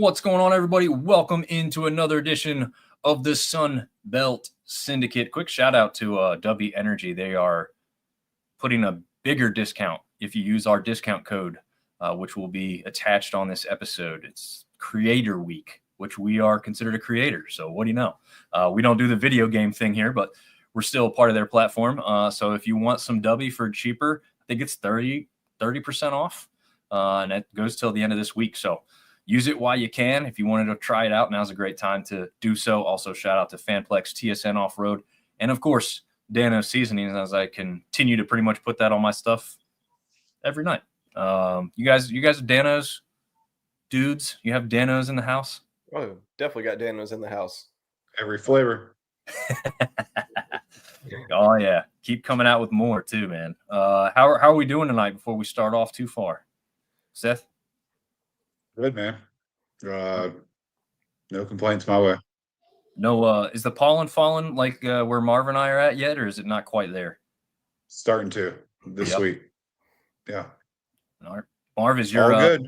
What's going on, everybody? Welcome into another edition of the Sun Belt Syndicate. Quick shout out to W Energy. They are putting a bigger discount if you use our discount code, which will be attached on this episode. It's Creator Week, which we are considered a creator. So what do you know? We don't do the video game thing here, but we're still part of their platform. So if you want some W for cheaper, I think it's 30% off, and it goes till the end of this week. So use it while you can. If you wanted to try it out, now's a great time to do so. Also, shout out to Fanplex, TSN Off-Road, and of course, Dano Seasonings, as I continue to pretty much put that on my stuff every night. You guys are Dano's dudes? You have Dano's in the house? Oh, definitely got Dano's in the house. Every flavor. Oh, yeah. Keep coming out with more, too, man. How are we doing tonight before we start off too far? Seth? Good, man. No complaints my way. No, is the pollen falling like where Marv and I are at yet, or is it not quite there? Starting to this week. Yeah. All right. Marv, is good.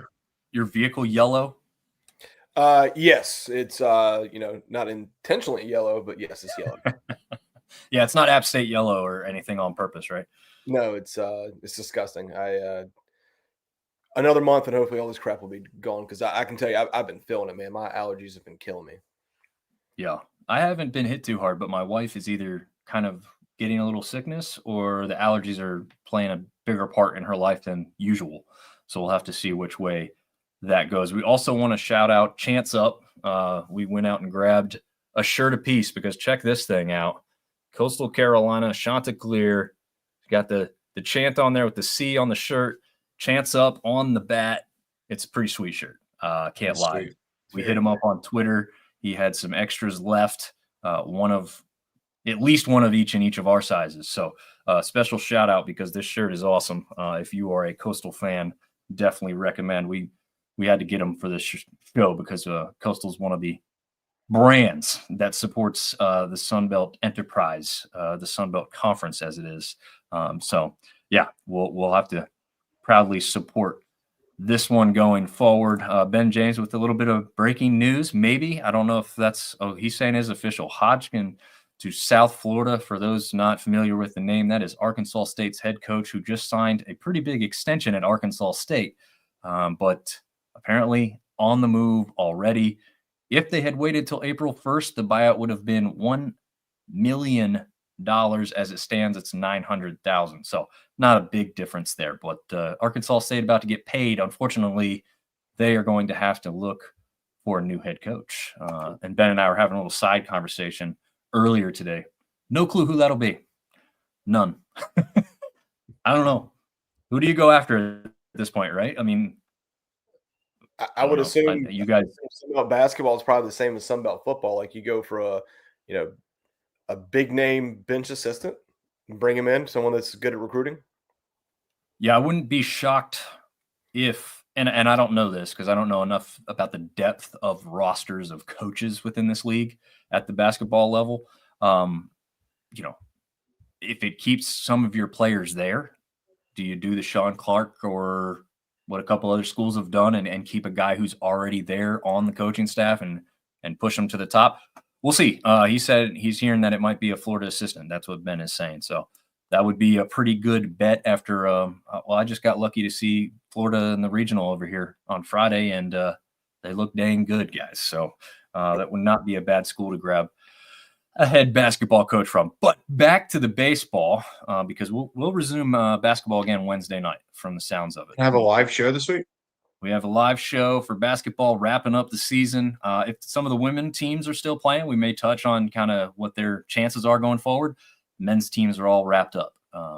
Your vehicle yellow? Yes, it's not intentionally yellow, but yes, it's yellow. Yeah, it's not App State yellow or anything on purpose, right? No, it's disgusting. Another month and hopefully all this crap will be gone, because I can tell you I've been feeling it, man. My allergies have been killing me. Yeah, I haven't been hit too hard, but my wife is either kind of getting a little sickness or the allergies are playing a bigger part in her life than usual. So we'll have to see which way that goes. We also want to shout out Chance Up. We went out and grabbed a shirt apiece, because check this thing out. Coastal Carolina, Chanticleer. Got the chant on there with the C on the shirt. Chance Up on the bat. It's a pretty sweet shirt. Can't lie. Sweet. We hit him up on Twitter. He had some extras left. At least one of each in each of our sizes. So special shout out, because this shirt is awesome. If you are a Coastal fan, definitely recommend. We had to get them for this show because Coastal is one of the brands that supports the Sunbelt Enterprise, the Sunbelt Conference as it is. So yeah, we'll have to proudly support this one going forward. Ben James with a little bit of breaking news, maybe. I don't know if that's he's saying is official. Hodgkin to South Florida. For those not familiar with the name, that is Arkansas State's head coach, who just signed a pretty big extension at Arkansas State, but apparently on the move already. If they had waited till April 1st, the buyout would have been $1 million. As it stands, it's $900,000. So not a big difference there. But Arkansas State about to get paid. Unfortunately, they are going to have to look for a new head coach. And Ben and I were having a little side conversation earlier today. No clue who that'll be. None. I don't know. Who do you go after at this point, right? I mean, I would assume you guys. Sunbelt basketball is probably the same as Sunbelt football. Like, you go for a big name bench assistant and bring him in, someone that's good at recruiting. Yeah, I wouldn't be shocked if, and I don't know this because I don't know enough about the depth of rosters of coaches within this league at the basketball level. If it keeps some of your players there, do you do the Sean Clark or what a couple other schools have done and keep a guy who's already there on the coaching staff and push him to the top? We'll see. He said he's hearing that it might be a Florida assistant. That's what Ben is saying. So that would be a pretty good bet after I just got lucky to see Florida in the regional over here on Friday, and they look dang good, guys. So that would not be a bad school to grab a head basketball coach from. But back to the baseball, because we'll resume basketball again Wednesday night from the sounds of it. Have a live show this week? We have a live show for basketball wrapping up the season. If some of the women teams are still playing, we may touch on kind of what their chances are going forward. Men's teams are all wrapped up.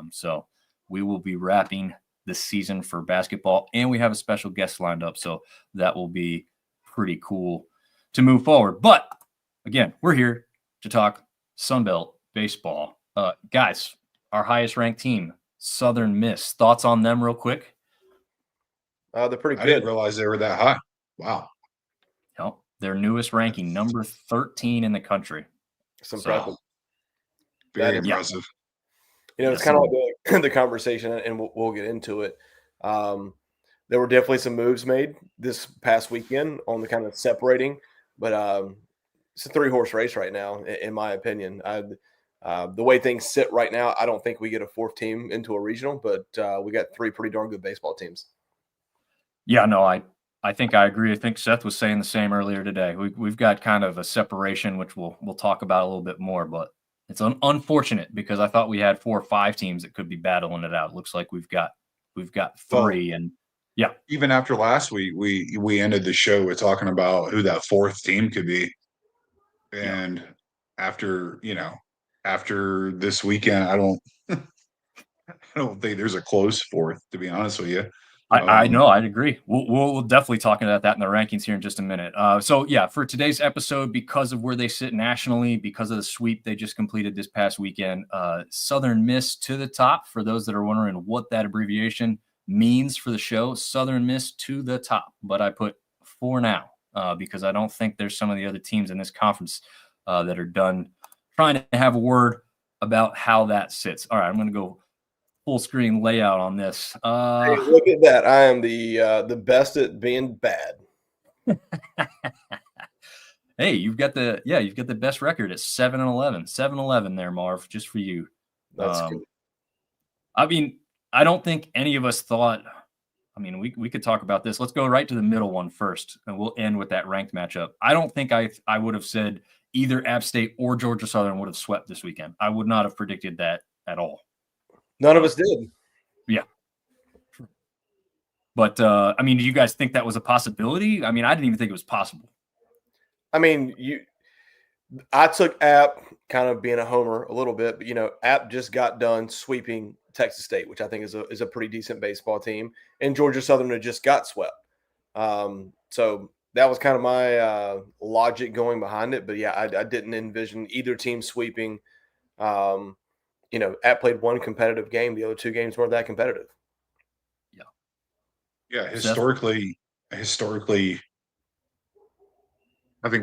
So we will be wrapping the season for basketball, and we have a special guest lined up. So that will be pretty cool to move forward. But again, we're here to talk Sunbelt baseball. Guys, our highest ranked team, Southern Miss. Thoughts on them real quick? They're pretty good. I didn't realize they were that high. Wow. Yep. Their newest ranking, number 13 in the country. It's impressive. Very impressive. It's kind of like the conversation, and we'll get into it. there were definitely some moves made this past weekend on the kind of separating, but it's a 3-horse race right now, in my opinion. The way things sit right now, I don't think we get a 4th team into a regional, but we got 3 pretty darn good baseball teams. Yeah, no, I think I agree. I think Seth was saying the same earlier today. We've got kind of a separation, which we'll talk about a little bit more, but it's unfortunate because I thought we had 4 or 5 teams that could be battling it out. It looks like we've got 3, and yeah. Even after last week, we ended the show with talking about who that 4th team could be, and after this weekend, I don't think there's a close 4th, to be honest with you. I know, I'd agree. We'll definitely talk about that in the rankings here in just a minute. So yeah, for today's episode, because of where they sit nationally, because of the sweep they just completed this past weekend, Southern Miss to the top. For those that are wondering what that abbreviation means for the show, Southern Miss to the top. But I put 4 now because I don't think there's some of the other teams in this conference that are done trying to have a word about how that sits. All right, I'm going to go full screen layout on this. Hey, look at that! I am the best at being bad. Hey, you've got the best record at 7-11. 7-11 there, Marv, just for you. That's good. I mean, I don't think any of us thought. I mean, we could talk about this. Let's go right to the middle one first, and we'll end with that ranked matchup. I don't think I would have said either App State or Georgia Southern would have swept this weekend. I would not have predicted that at all. None of us did. Yeah. But, I mean, do you guys think that was a possibility? I mean, I didn't even think it was possible. I mean, I took App kind of being a homer a little bit, but, App just got done sweeping Texas State, which I think is a pretty decent baseball team, and Georgia Southern had just got swept. So that was kind of my logic going behind it. But, yeah, I didn't envision either team sweeping. App played one competitive game. The other 2 games weren't that competitive. Yeah, historically, I think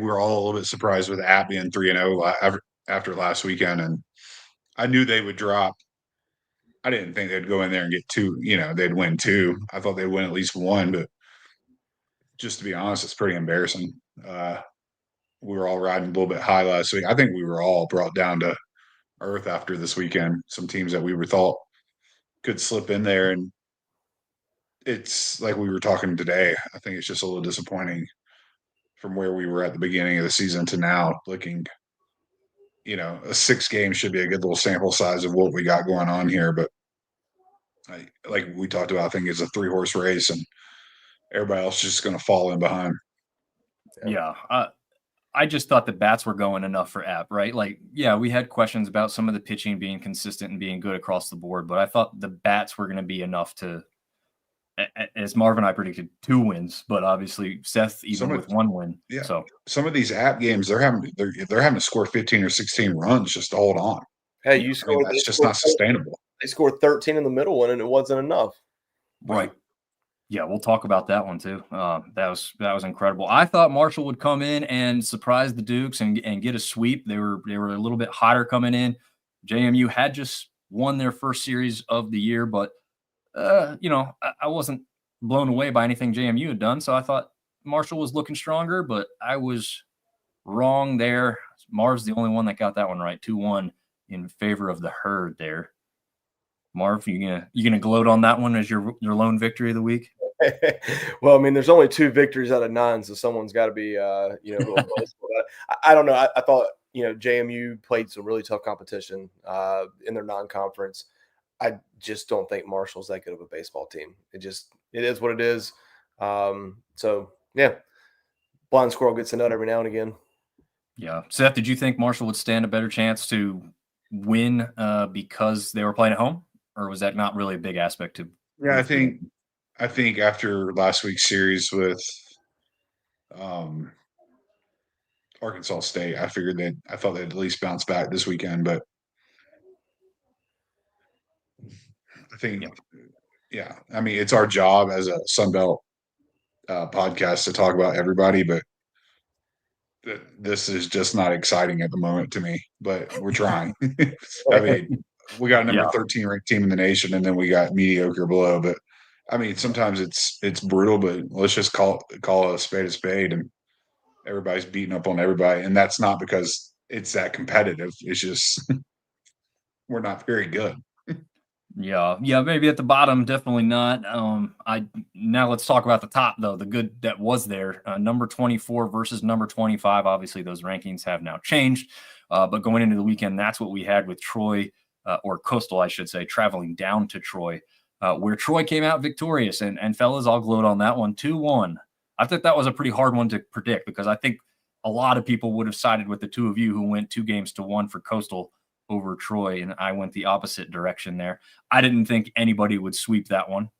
we were all a little bit surprised with App being 3-0 after last weekend, and I knew they would drop. I didn't think they'd go in there and get 2. They'd win 2. I thought they'd win at least 1, but just to be honest, it's pretty embarrassing. We were all riding a little bit high last week. I think we were all brought down to earth after this weekend. Some teams that we were thought could slip in there, and it's like we were talking today. I think it's just a little disappointing from where we were at the beginning of the season to now. Looking, a 6 game should be a good little sample size of what we got going on here. But like we talked about, I think it's a 3-horse race, and everybody else is just going to fall in behind. Yeah. I just thought the bats were going enough for App, right? Like, yeah, we had questions about some of the pitching being consistent and being good across the board, but I thought the bats were going to be enough to, as Marv and I predicted, 2 wins, but obviously Seth even with 1 win. Yeah. So some of these App games, they're having to score 15 or 16 runs just to hold on. Hey, that's just not sustainable. They scored 13 in the middle one, and it wasn't enough. Right. Yeah, we'll talk about that one too. That was incredible. I thought Marshall would come in and surprise the Dukes and get a sweep. They were a little bit hotter coming in. JMU had just won their first series of the year, but I wasn't blown away by anything JMU had done. So I thought Marshall was looking stronger, but I was wrong there. Marv's the only one that got that one right. 2-1 in favor of the Herd there. Marv, you gonna gloat on that one as your lone victory of the week? Well, I mean, there's only 2 victories out of 9, so someone's got to be, a little boastful. I don't know. I thought, JMU played some really tough competition in their non-conference. I just don't think Marshall's that good of a baseball team. It is what it is. So yeah, blind squirrel gets a nut every now and again. Yeah, Seth, did you think Marshall would stand a better chance to win because they were playing at home, or was that not really a big aspect to? Yeah, I think after last week's series with Arkansas State, I thought they'd at least bounce back this weekend, but I think, yeah, I mean, it's our job as a Sunbelt podcast to talk about everybody, but this is just not exciting at the moment to me, but we're trying. I mean, we got a number 13 ranked team in the nation, and then we got mediocre below, but I mean, sometimes it's brutal, but let's just call a spade, and everybody's beating up on everybody, and that's not because it's that competitive. It's just we're not very good. Yeah, maybe at the bottom, definitely not. Now let's talk about the top though. The good that was there, number 24 versus number 25. Obviously, those rankings have now changed, but going into the weekend, that's what we had with Troy or Coastal, I should say, traveling down to Troy, where Troy came out victorious. And fellas, I'll gloat on that one, 2-1. I thought that was a pretty hard one to predict because I think a lot of people would have sided with the two of you who went 2-1 for Coastal over Troy, and I went the opposite direction there. I didn't think anybody would sweep that one.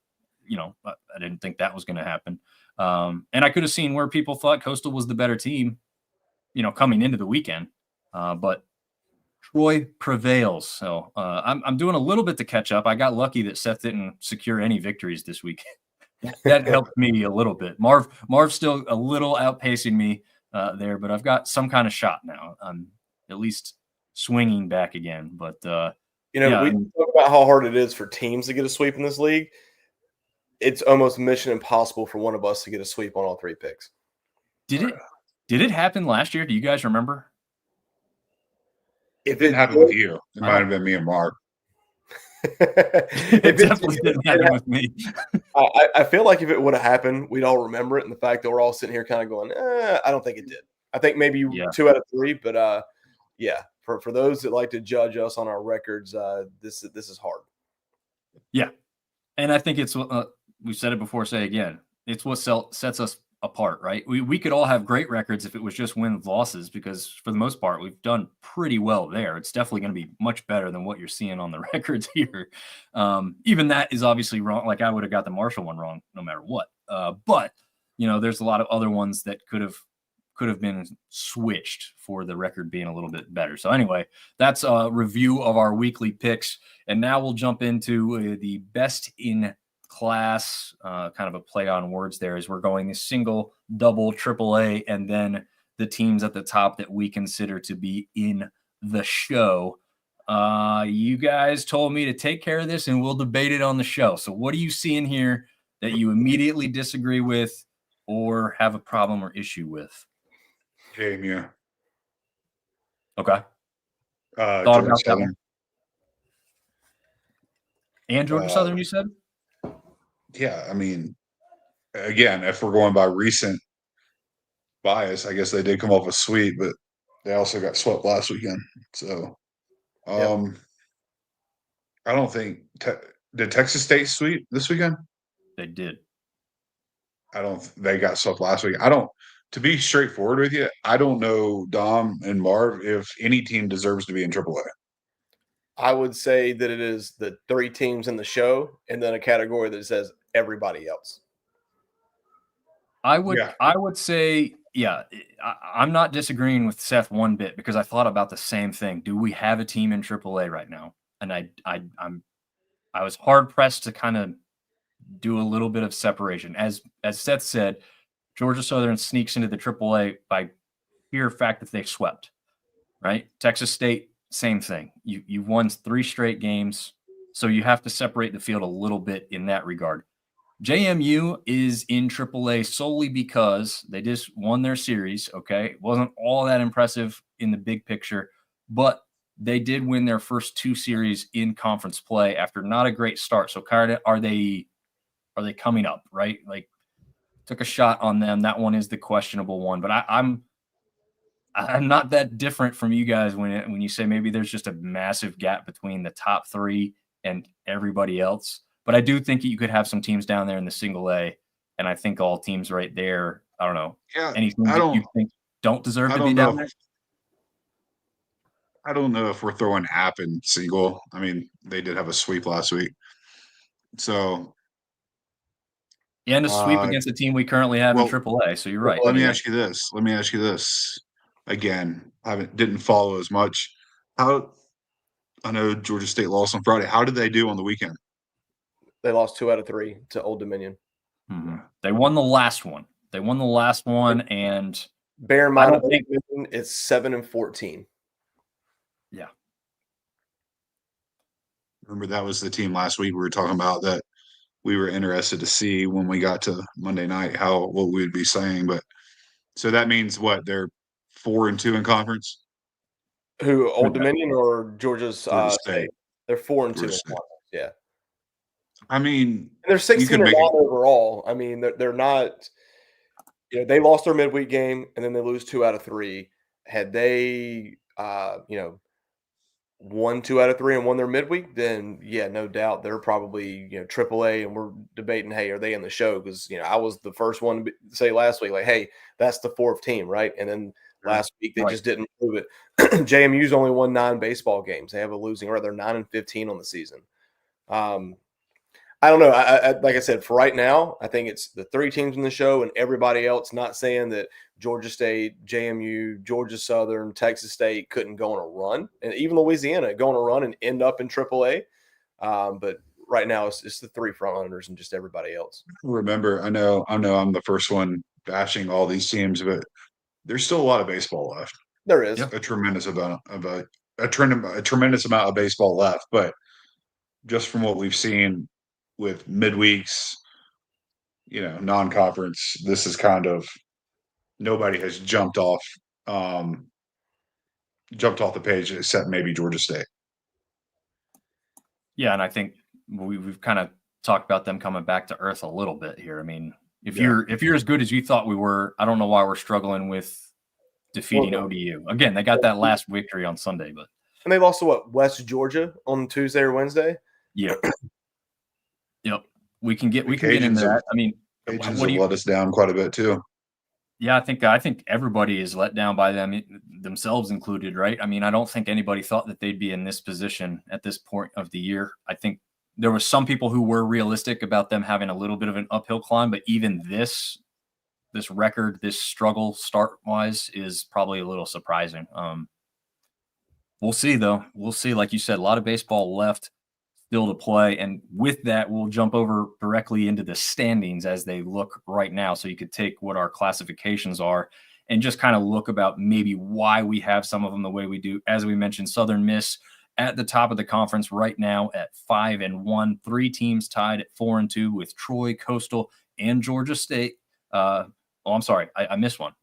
I didn't think that was going to happen. And I could have seen where people thought Coastal was the better team, coming into the weekend. But Troy prevails. So I'm doing a little bit to catch up. I got lucky that Seth didn't secure any victories this week. That helped me a little bit. Marv's still a little outpacing me there, but I've got some kind of shot now. I'm at least swinging back again. But we talk about how hard it is for teams to get a sweep in this league. It's almost mission impossible for one of us to get a sweep on all 3 picks. Did it happen last year? Do you guys remember? If it didn't happen with you, it might have been me and Marv. It definitely didn't happen with me. I feel like if it would have happened, we'd all remember it. And the fact that we're all sitting here kind of going, I don't think it did. I think maybe 2 out of 3, but for those that like to judge us on our records, this is hard. Yeah, and I think it's we've said it before, say again, it's what sets us apart, right? We could all have great records if it was just wins losses, because for the most part we've done pretty well there. It's definitely going to be much better than what you're seeing on the records here. Even that is obviously wrong. Like I would have got the Marshall one wrong no matter what. But there's a lot of other ones that could have been switched for the record being a little bit better. So anyway, that's a review of our weekly picks. And now we'll jump into the best in class, kind of a play on words there, as we're going the single, double, triple A, and then the teams at the top that we consider to be in the show. You guys told me to take care of this and we'll debate it on the show. So what do you see in here that you immediately disagree with or have a problem or issue with? JMU. Okay. Georgia Southern. And Georgia Southern, you said? Yeah, I mean, again, if we're going by recent bias, I guess they did come off a sweep, but they also got swept last weekend. So, I don't think did Texas State sweep this weekend? They did. They got swept last week. To be straightforward with you, I don't know, Dom and Marv, if any team deserves to be in AAA. I would say that it is the 3 teams in the show and then a category that says everybody else. I would say, I'm not disagreeing with Seth one bit, because I thought about the same thing. Do we have a team in AAA right now? And I was hard pressed to kind of do a little bit of separation. As Seth said, Georgia Southern sneaks into the AAA by pure fact that they swept, right? Texas State, same thing. You've won 3 straight games, so you have to separate the field a little bit in that regard. JMU is in AAA solely because they just won their series, okay? It wasn't all that impressive in the big picture, but they did win their first 2 series in conference play after not a great start. So kind of are they coming up, right? Like, took a shot on them. That one is the questionable one, but I'm not that different from you guys when you say maybe there's just a massive gap between the top 3 and everybody else. But I do think you could have some teams down there in the single A, and I think all teams right there, I don't know, anything that you think don't deserve to be down there? I don't know if we're throwing App in single. I mean, they did have a sweep last week. So and a sweep against the team we currently have in AAA. So you're right. Let me ask you this. Again, didn't follow as much. I know Georgia State lost on Friday. How did they do on the weekend? They lost 2 out of 3 to Old Dominion. Mm-hmm. They won the last one. And bear in mind, it's 7-14. Yeah. Remember, that was the team last week we were talking about that we were interested to see when we got to Monday night what we would be saying. But so that means what? They're 4-2 in conference. Who, Old With that. Dominion or Georgia's Georgia State? State. They're 4 and 2 Georgia in State. conference. Yeah. I mean, And they're you 16 could and make 9 it. overall. I mean, they're not, they lost their midweek game and then they lose 2 out of 3. Had they won 2 out of 3 and won their midweek, then yeah, no doubt they're probably, AAA, and we're debating, hey, are they in the show? Because I was the first one to say last week, like, hey, that's the 4th team, right? And then last week they Right. just didn't prove it. JMU's only won 9 baseball games. They have a losing record. They're 9-15 on the season. I don't know. Like I said, for right now, I think it's the 3 teams in the show and everybody else. Not saying that Georgia State, JMU, Georgia Southern, Texas State couldn't go on a run, and even Louisiana go on a run and end up in AAA. But right now, it's the 3 front runners and just everybody else. Remember, I know I'm the first one bashing all these teams, but there's still a lot of baseball left. There is. A tremendous amount of a tremendous amount of baseball left. But just from what we've seen with midweeks, non-conference, this is kind of nobody has jumped off the page except maybe Georgia State. Yeah, and I think we've kind of talked about them coming back to earth a little bit here. I mean, if you're as good as you thought we were, I don't know why we're struggling with defeating ODU. Again, they got that last victory on Sunday, but and they lost to what, West Georgia on Tuesday or Wednesday. Yep. We can get into Cajuns that. I mean, Cajuns what do have you? let us down quite a bit too. Yeah, I think everybody is let down by them, themselves included, right? I mean, I don't think anybody thought that they'd be in this position at this point of the year. I think there were some people who were realistic about them having a little bit of an uphill climb, but even this record, this struggle start-wise is probably a little surprising. We'll see, though. We'll see. Like you said, a lot of baseball left still to play. And with that, we'll jump over directly into the standings as they look right now. So you could take what our classifications are and just kind of look about maybe why we have some of them the way we do. As we mentioned, Southern Miss at the top of the conference right now at 5-1, 3 teams tied at 4-2 with Troy, Coastal, and Georgia State. I'm sorry, I missed one.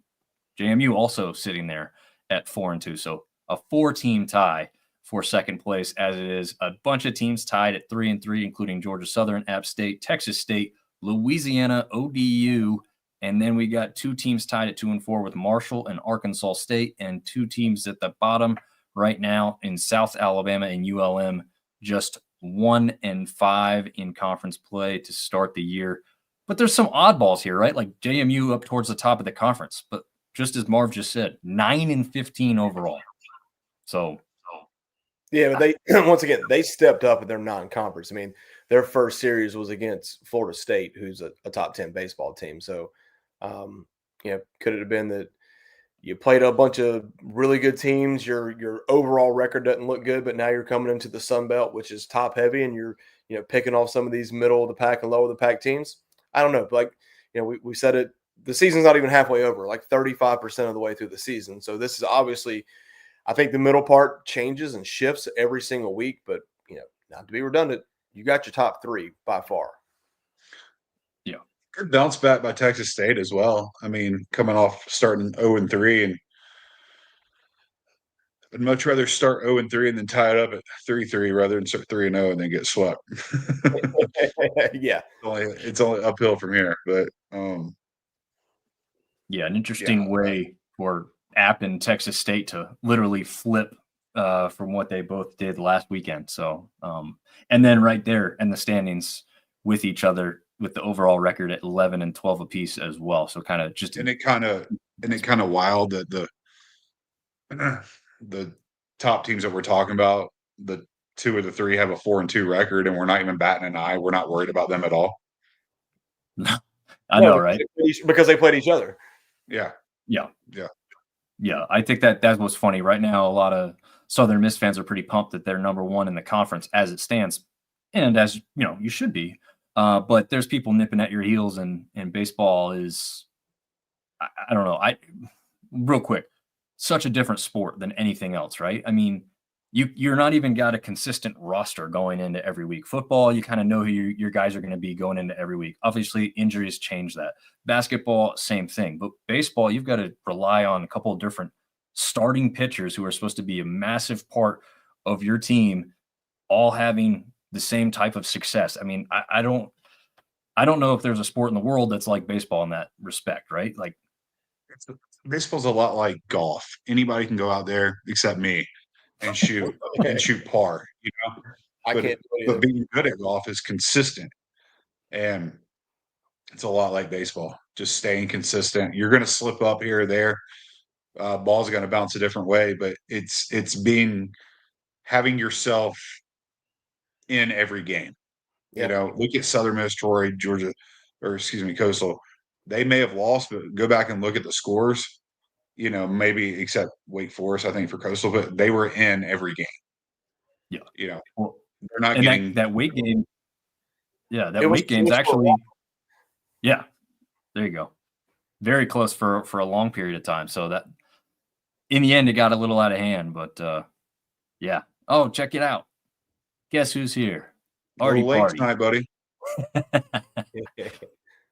JMU also sitting there at 4-2. So a 4-team tie for second place, as it is a bunch of teams tied at 3-3, including Georgia Southern, App State, Texas State, Louisiana, ODU, and then we got 2 teams tied at 2-4 with Marshall and Arkansas State, and 2 teams at the bottom right now in South Alabama and ULM, just 1-5 in conference play to start the year. But there's some oddballs here, right? Like JMU up towards the top of the conference, but just as Marv just said, 9-15 overall. So. Yeah, but they once again they stepped up in their non-conference. I mean, their first series was against Florida State, who's a top 10 baseball team. So, could it have been that you played a bunch of really good teams? Your overall record doesn't look good, but now you're coming into the Sun Belt, which is top heavy, and you're picking off some of these middle of the pack and lower of the pack teams. I don't know, but we said it. The season's not even halfway over, like 35% of the way through the season. So this is obviously. I think the middle part changes and shifts every single week, but not to be redundant, you got your top 3 by far. Yeah, good bounce back by Texas State as well. I mean, coming off starting 0-3, and I'd much rather start 0-3 and then tie it up at 3-3 rather than start 3-0 and then get swept. Yeah, it's only uphill from here, but yeah, an interesting way for App and Texas State to literally flip from what they both did last weekend. So, and then right there in the standings with each other with the overall record at 11-12 apiece as well. So kind of just it kind of wild that the top teams that we're talking about, the 2 of the 3 have a 4-2 record, and we're not even batting an eye. We're not worried about them at all. I know, right? Because they played each other. Yeah. I think that was funny. Right now, a lot of Southern Miss fans are pretty pumped that they're number 1 in the conference as it stands, and as you should be. But there's people nipping at your heels, and baseball is, I don't know. Real quick, such a different sport than anything else, right? I mean, you're not even got a consistent roster going into every week. Football, you kind of know who your guys are going to be going into every week. Obviously, injuries change that. Basketball, same thing. But baseball, you've got to rely on a couple of different starting pitchers who are supposed to be a massive part of your team, all having the same type of success. I mean, I don't know if there's a sport in the world that's like baseball in that respect, right? Like Baseball's a lot like golf. Anybody can go out there except me and shoot par, you know. I But can't do it but either. being good at golf is consistent, and it's a lot like baseball. Just staying consistent. You're going to slip up here or there. Ball's going to bounce a different way, but it's being having yourself in every game. You Yeah. know, look at Southern Miss, Troy, Georgia, or excuse me, Coastal. They may have lost, but go back and look at the scores. You know, maybe except Wake Forest, I think for Coastal, but they were in every game. Yeah. You know, Well, they're not and getting that weight game. Yeah, that It was weight game's close for a actually. while. Yeah, there you go. Very close for a long period of time. So that in the end, it got a little out of hand. But yeah. Oh, check it out. Guess who's here? a little late Party. tonight, buddy.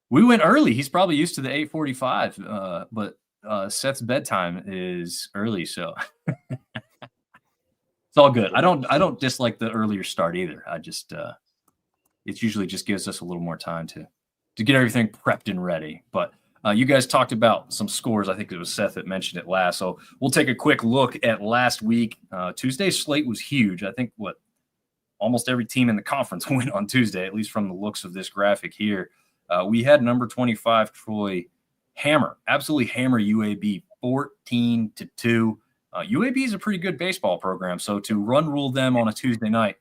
We went early. He's probably used to the 8:45, but Seth's bedtime is early, so it's all good. I don't dislike the earlier start either. I just it usually just gives us a little more time to get everything prepped and ready. But you guys talked about some scores. I think it was Seth that mentioned it last. So we'll take a quick look at last week. Tuesday's slate was huge. I think almost every team in the conference went on Tuesday, at least from the looks of this graphic here. We had number 25 Troy absolutely hammer UAB 14-2. UAB is a pretty good baseball program, so to run rule them on a Tuesday night,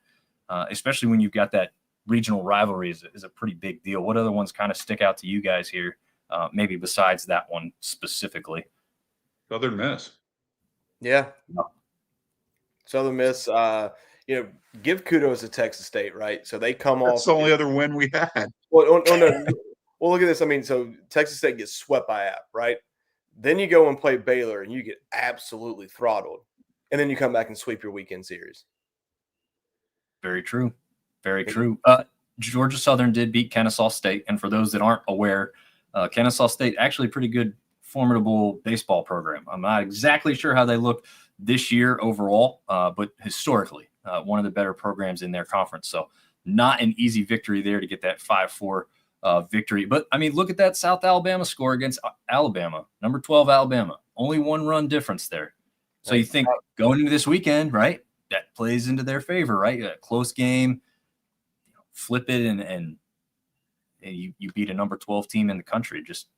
especially when you've got that regional rivalry, is a pretty big deal. What other ones kind of stick out to you guys here, maybe besides that one specifically? Southern Miss. Yeah. No. Southern Miss, give kudos to Texas State, right? So they come That's off. the only other win we had. Well, no. Well, look at this. I mean, so Texas State gets swept by App, right? Then you go and play Baylor, and you get absolutely throttled, and then you come back and sweep your weekend series. Very true. Very true. Georgia Southern did beat Kennesaw State, and for those that aren't aware, Kennesaw State actually a pretty good, formidable baseball program. I'm not exactly sure how they look this year overall, but historically, one of the better programs in their conference. So not an easy victory there to get that 5-4 victory. But, I mean, look at that South Alabama score against Alabama, number 12 Alabama. Only one run difference there. So you think going into this weekend, right, that plays into their favor, right? A close game, flip it, and you beat a number 12 team in the country. Just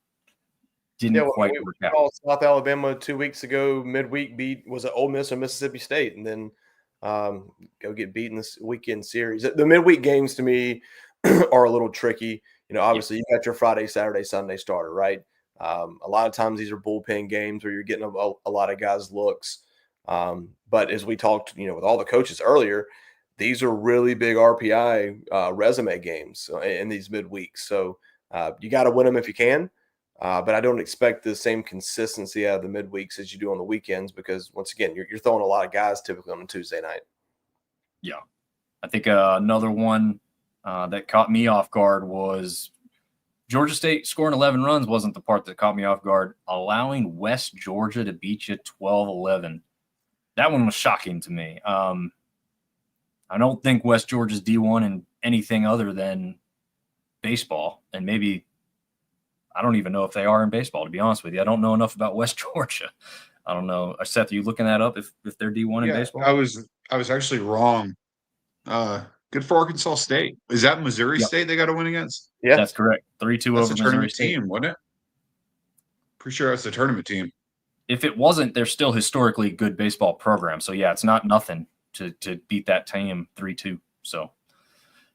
didn't quite work out. South Alabama 2 weeks ago, midweek was it Ole Miss or Mississippi State, and then go get beaten this weekend series. The midweek games to me are a little tricky. Obviously you got your Friday, Saturday, Sunday starter, right? A lot of times these are bullpen games where you're getting a lot of guys' looks. But as we talked, with all the coaches earlier, these are really big RPI resume games in these midweeks. So you got to win them if you can. But I don't expect the same consistency out of the midweeks as you do on the weekends because, once again, you're throwing a lot of guys typically on a Tuesday night. Yeah. I think another one that caught me off guard was Georgia State scoring 11 runs wasn't the part that caught me off guard. Allowing West Georgia to beat you 12-11. That one was shocking to me. I don't think West Georgia's D1 in anything other than baseball, and maybe I don't even know if they are in baseball, to be honest with you. I don't know enough about West Georgia. I don't know. Seth, are you looking that up if they're D1 in baseball? I was actually wrong. Good for Arkansas State. Is that Missouri State they got to win against? Yeah, that's correct. 3-2 over Missouri State. Team, wasn't it? Pretty sure that's the tournament team. If it wasn't, they're still historically good baseball program. So yeah, it's not nothing to beat that team 3-2. So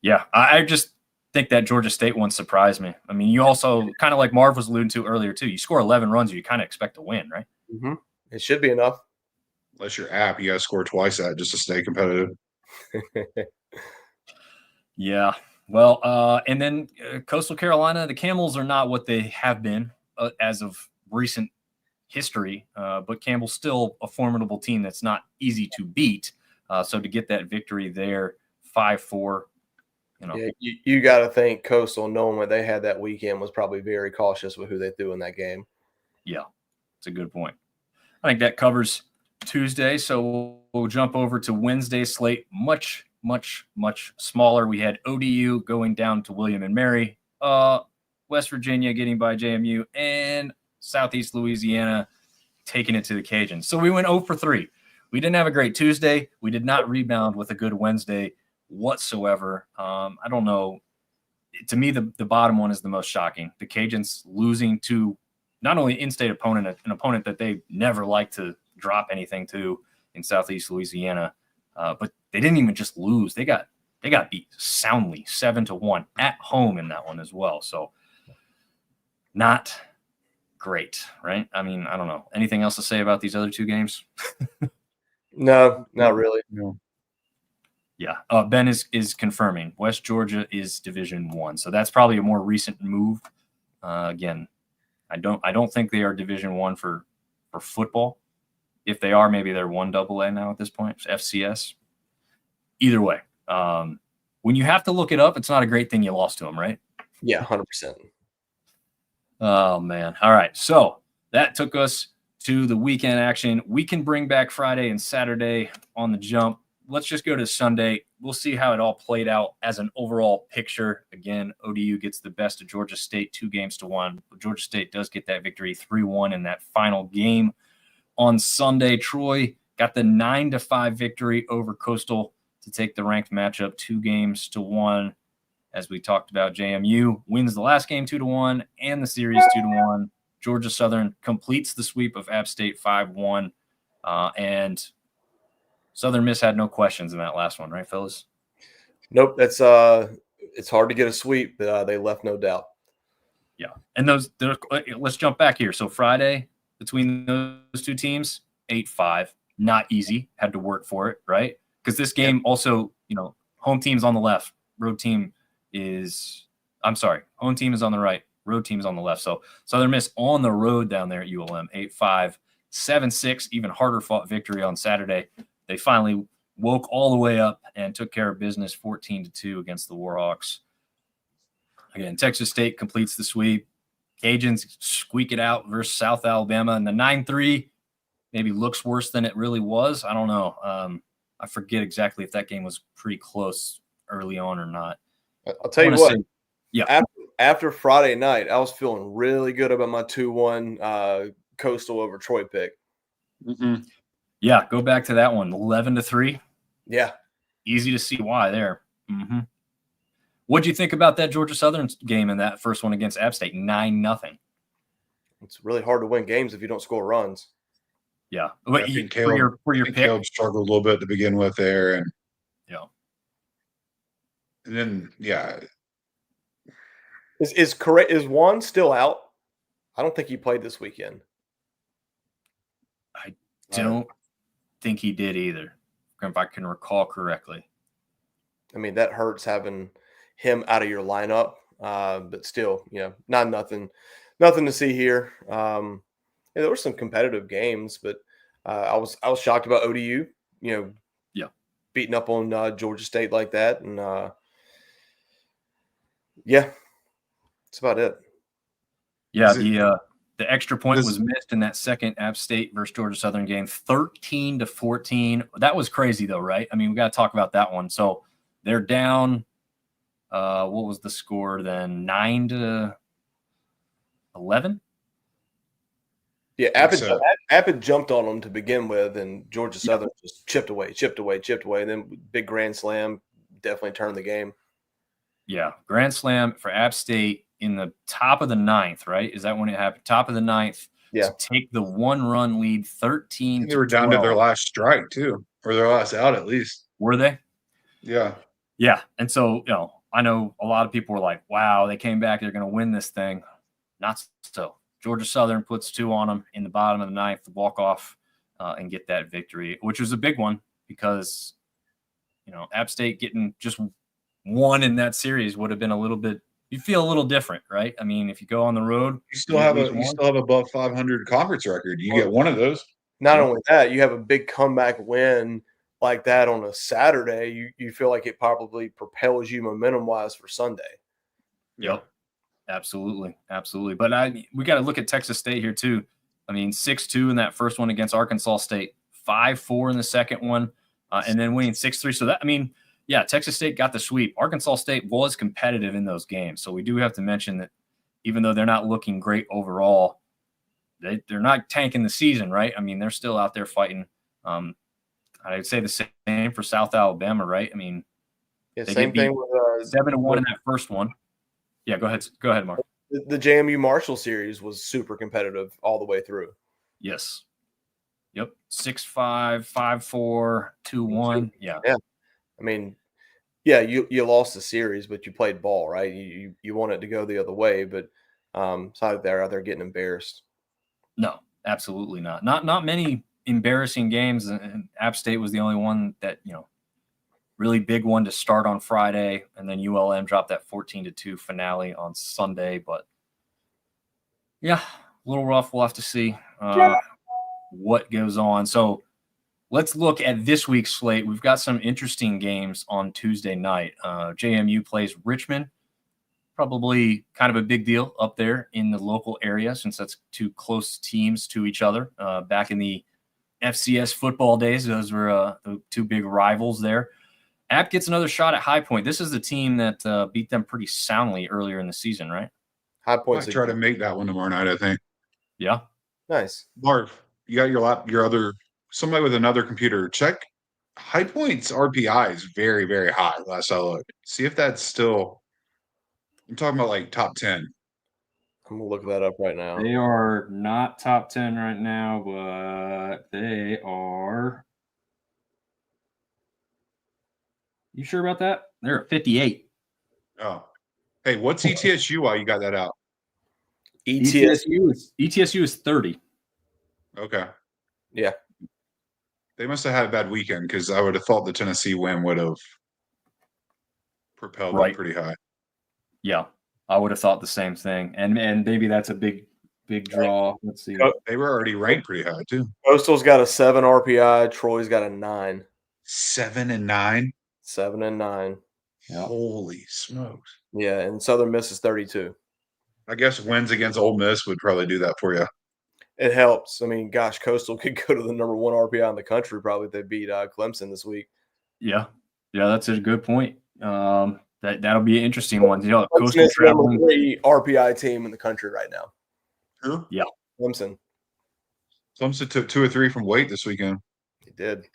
yeah, I just think that Georgia State one surprised me. I mean, you also kind of like Marv was alluding to earlier too. You score 11 runs, you kind of expect to win, right? Mm-hmm. It should be enough. Unless you're App, you got to score twice that just to stay competitive. Yeah. Well, and then Coastal Carolina, the Camels are not what they have been as of recent history, but Campbell's still a formidable team that's not easy to beat. So to get that victory there, 5-4, Yeah, you got to think Coastal, knowing what they had that weekend, was probably very cautious with who they threw in that game. Yeah, it's a good point. I think that covers Tuesday, so we'll jump over to Wednesday's slate. Much, much, much smaller. We had ODU going down to William and Mary, West Virginia getting by JMU, and Southeast Louisiana taking it to the Cajuns. So we went 0 for 3. We didn't have a great Tuesday. We did not rebound with a good Wednesday whatsoever. I don't know. To me, the bottom one is the most shocking. The Cajuns losing to not only in-state opponent, an opponent that they never like to drop anything to in Southeast Louisiana, but they didn't even just lose. They got beat soundly 7-1 at home in that one as well. So not great, right? I mean, I don't know. Anything else to say about these other two games? No, not really. No. Yeah. Ben is confirming West Georgia is Division I. So that's probably a more recent move. Again, I don't think they are Division I for football. If they are, maybe they're 1AA now at this point, FCS. Either way, when you have to look it up, it's not a great thing you lost to them, right? Yeah, 100%. Oh, man. All right. So that took us to the weekend action. We can bring back Friday and Saturday on the jump. Let's just go to Sunday. We'll see how it all played out as an overall picture. Again, ODU gets the best of Georgia State 2-1. Georgia State does get that victory 3-1 in that final game. On Sunday, Troy got the 9-5 victory over Coastal to take the ranked matchup 2-1. As we talked about, JMU wins the last game 2-1 and the series 2-1. Georgia Southern completes the sweep of App State 5-1. And Southern Miss had no questions in that last one, right, fellas? Nope, that's it's hard to get a sweep, but they left no doubt. Yeah, and let's jump back here. So Friday between those two teams, 8-5, not easy. Had to work for it, right? Because this game also, home team's on the left, home team is on the right, road team is on the left. So Southern Miss on the road down there at ULM, 8-5, 7-6, even harder fought victory on Saturday. They finally woke all the way up and took care of business 14-2 against the Warhawks. Again, Texas State completes the sweep. Cajuns squeak it out versus South Alabama. And the 9-3 maybe looks worse than it really was. I don't know. I forget exactly if that game was pretty close early on or not. I'll tell you what. After Friday night, I was feeling really good about my 2-1 Coastal over Troy pick. Mm-hmm. Yeah, go back to that one, 11-3. Yeah. Easy to see why there. Mm-hmm. What'd you think about that Georgia Southern game in that first one against App State, 9-0? It's really hard to win games if you don't score runs. Yeah. I think Caleb struggled a little bit to begin with there. And then, yeah. Is Juan still out? I don't think he played this weekend. I don't think he did either, if I can recall correctly. I mean, that hurts having him out of your lineup, but still, not nothing to see here. There were some competitive games, but I was shocked about ODU, beating up on Georgia State like that, and that's about it. Yeah, the extra point was missed in that second App State versus Georgia Southern game, 13-14. That was crazy, though, right? I mean, we got to talk about that one. So they're down. What was the score then? 9-11. Yeah, App had jumped on them to begin with, and Georgia Southern just chipped away, and then big grand slam definitely turned the game. Yeah, grand slam for App State in the top of the ninth, right? Is that when it happened? Top of the ninth. Yeah. To take the 1-run lead, 13. They were down to their last strike too, or their last out at least. Were they? Yeah. Yeah, and so I know a lot of people were like, "Wow, they came back. They're going to win this thing." Not so. Georgia Southern puts 2 on them in the bottom of the ninth to walk off and get that victory, which was a big one because App State getting just 1 in that series would have been a little bit. You feel a little different, right? I mean, if you go on the road, you still have above 500 conference record. You get one of those. Not only that, you have a big comeback win like that on a Saturday, you feel like it probably propels you momentum wise for Sunday. Yep. Absolutely. Absolutely. But we got to look at Texas State here too. I mean, 6-2 in that first one against Arkansas State, 5-4 in the second one, and then winning 6-3. So that, I mean, yeah, Texas State got the sweep. Arkansas State was competitive in those games. So we do have to mention that even though they're not looking great overall, they're not tanking the season, right? I mean, they're still out there fighting. I'd say the same for South Alabama, right? I mean, Yeah, they same get beat thing with 7-1 in that first one. Yeah, go ahead. Go ahead, Mark. the JMU Marshall series was super competitive all the way through. Yes. Yep. 6-5, 5-4, 2-1. Yeah. Yeah. I mean, yeah, you lost the series, but you played ball, right? You want it to go the other way, but it's not like they're out there getting embarrassed. No, absolutely not. Not many embarrassing games, and App State was the only one that, really big one to start on Friday, and then ULM dropped that 14-2 finale on Sunday. But yeah, a little rough. We'll have to see what goes on. So let's look at this week's slate. We've got some interesting games on Tuesday night. JMU plays Richmond. Probably kind of a big deal up there in the local area since that's two close teams to each other. Back in the FCS football days, those were the two big rivals there. App gets another shot at High Point. This is the team that beat them pretty soundly earlier in the season, right? High Might Point's try to make that one tomorrow night, I think. Yeah. nice. Marv, you got your other somebody with another computer. Check High Point's RPI is very, very high. Last I looked. See if that's still. I'm talking about like top 10. I'm gonna look that up right now. They are not top 10 right now, but they are. You sure about that? They're at 58. Oh, hey, what's ETSU? While you got that out? ETSU is 30. Okay. Yeah. They must have had a bad weekend because I would have thought the Tennessee win would have propelled them pretty high. Yeah, I would have thought the same thing, and maybe that's a big draw. Let's see. They were already ranked pretty high too. Coastal's got a 7 RPI. Troy's got a 9. 7 and 9. 7 and 9. Yeah. Holy smokes! Yeah, and Southern Miss is 32. I guess wins against Ole Miss would probably do that for you. It helps. I mean, gosh, Coastal could go to the number 1 RPI in the country probably if they beat Clemson this week. Yeah, that's a good point. That'll be an interesting one. Clemson is the number 3 RPI team in the country right now. Who? Yeah, Clemson. Clemson took 2 or 3 from Wait this weekend. He did.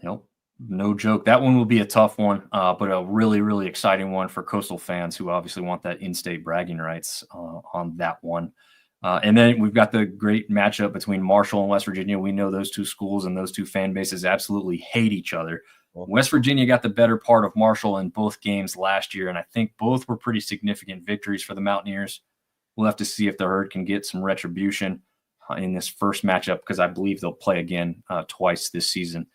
Yep. No joke. That one will be a tough one, but a really, really exciting one for Coastal fans who obviously want that in-state bragging rights on that one. And then we've got the great matchup between Marshall and West Virginia. We know those two schools and those two fan bases absolutely hate each other. West Virginia got the better part of Marshall in both games last year, and I think both were pretty significant victories for the Mountaineers. We'll have to see if the Herd can get some retribution in this first matchup because I believe they'll play again twice this season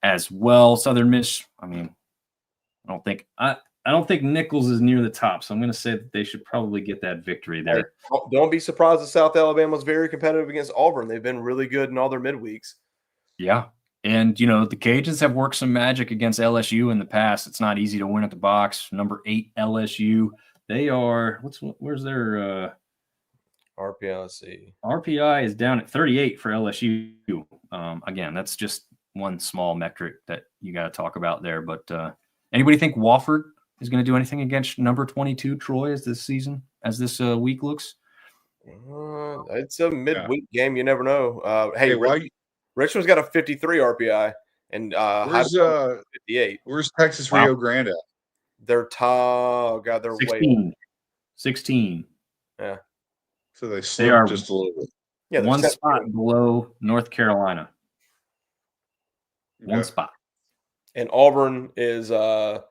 as well. Southern Miss, I mean, I don't think Nichols is near the top, so I'm going to say that they should probably get that victory there. Don't be surprised that South Alabama was very competitive against Auburn. They've been really good in all their midweeks. Yeah. And, the Cajuns have worked some magic against LSU in the past. It's not easy to win at the box. Number 8 LSU. They are where's their RPI? Let's see. RPI is down at 38 for LSU. Again, that's just one small metric that you got to talk about there. But anybody think Wofford is going to do anything against number 22 Troy as this week looks? It's a midweek game. You never know. Hey, Richmond's got a 53 RPI and where's 58. Where's Texas Rio Grande at? They're top. God, they're 16. Yeah. So they slipped just a little bit. Yeah, one spot below North Carolina. One spot. And Auburn is 11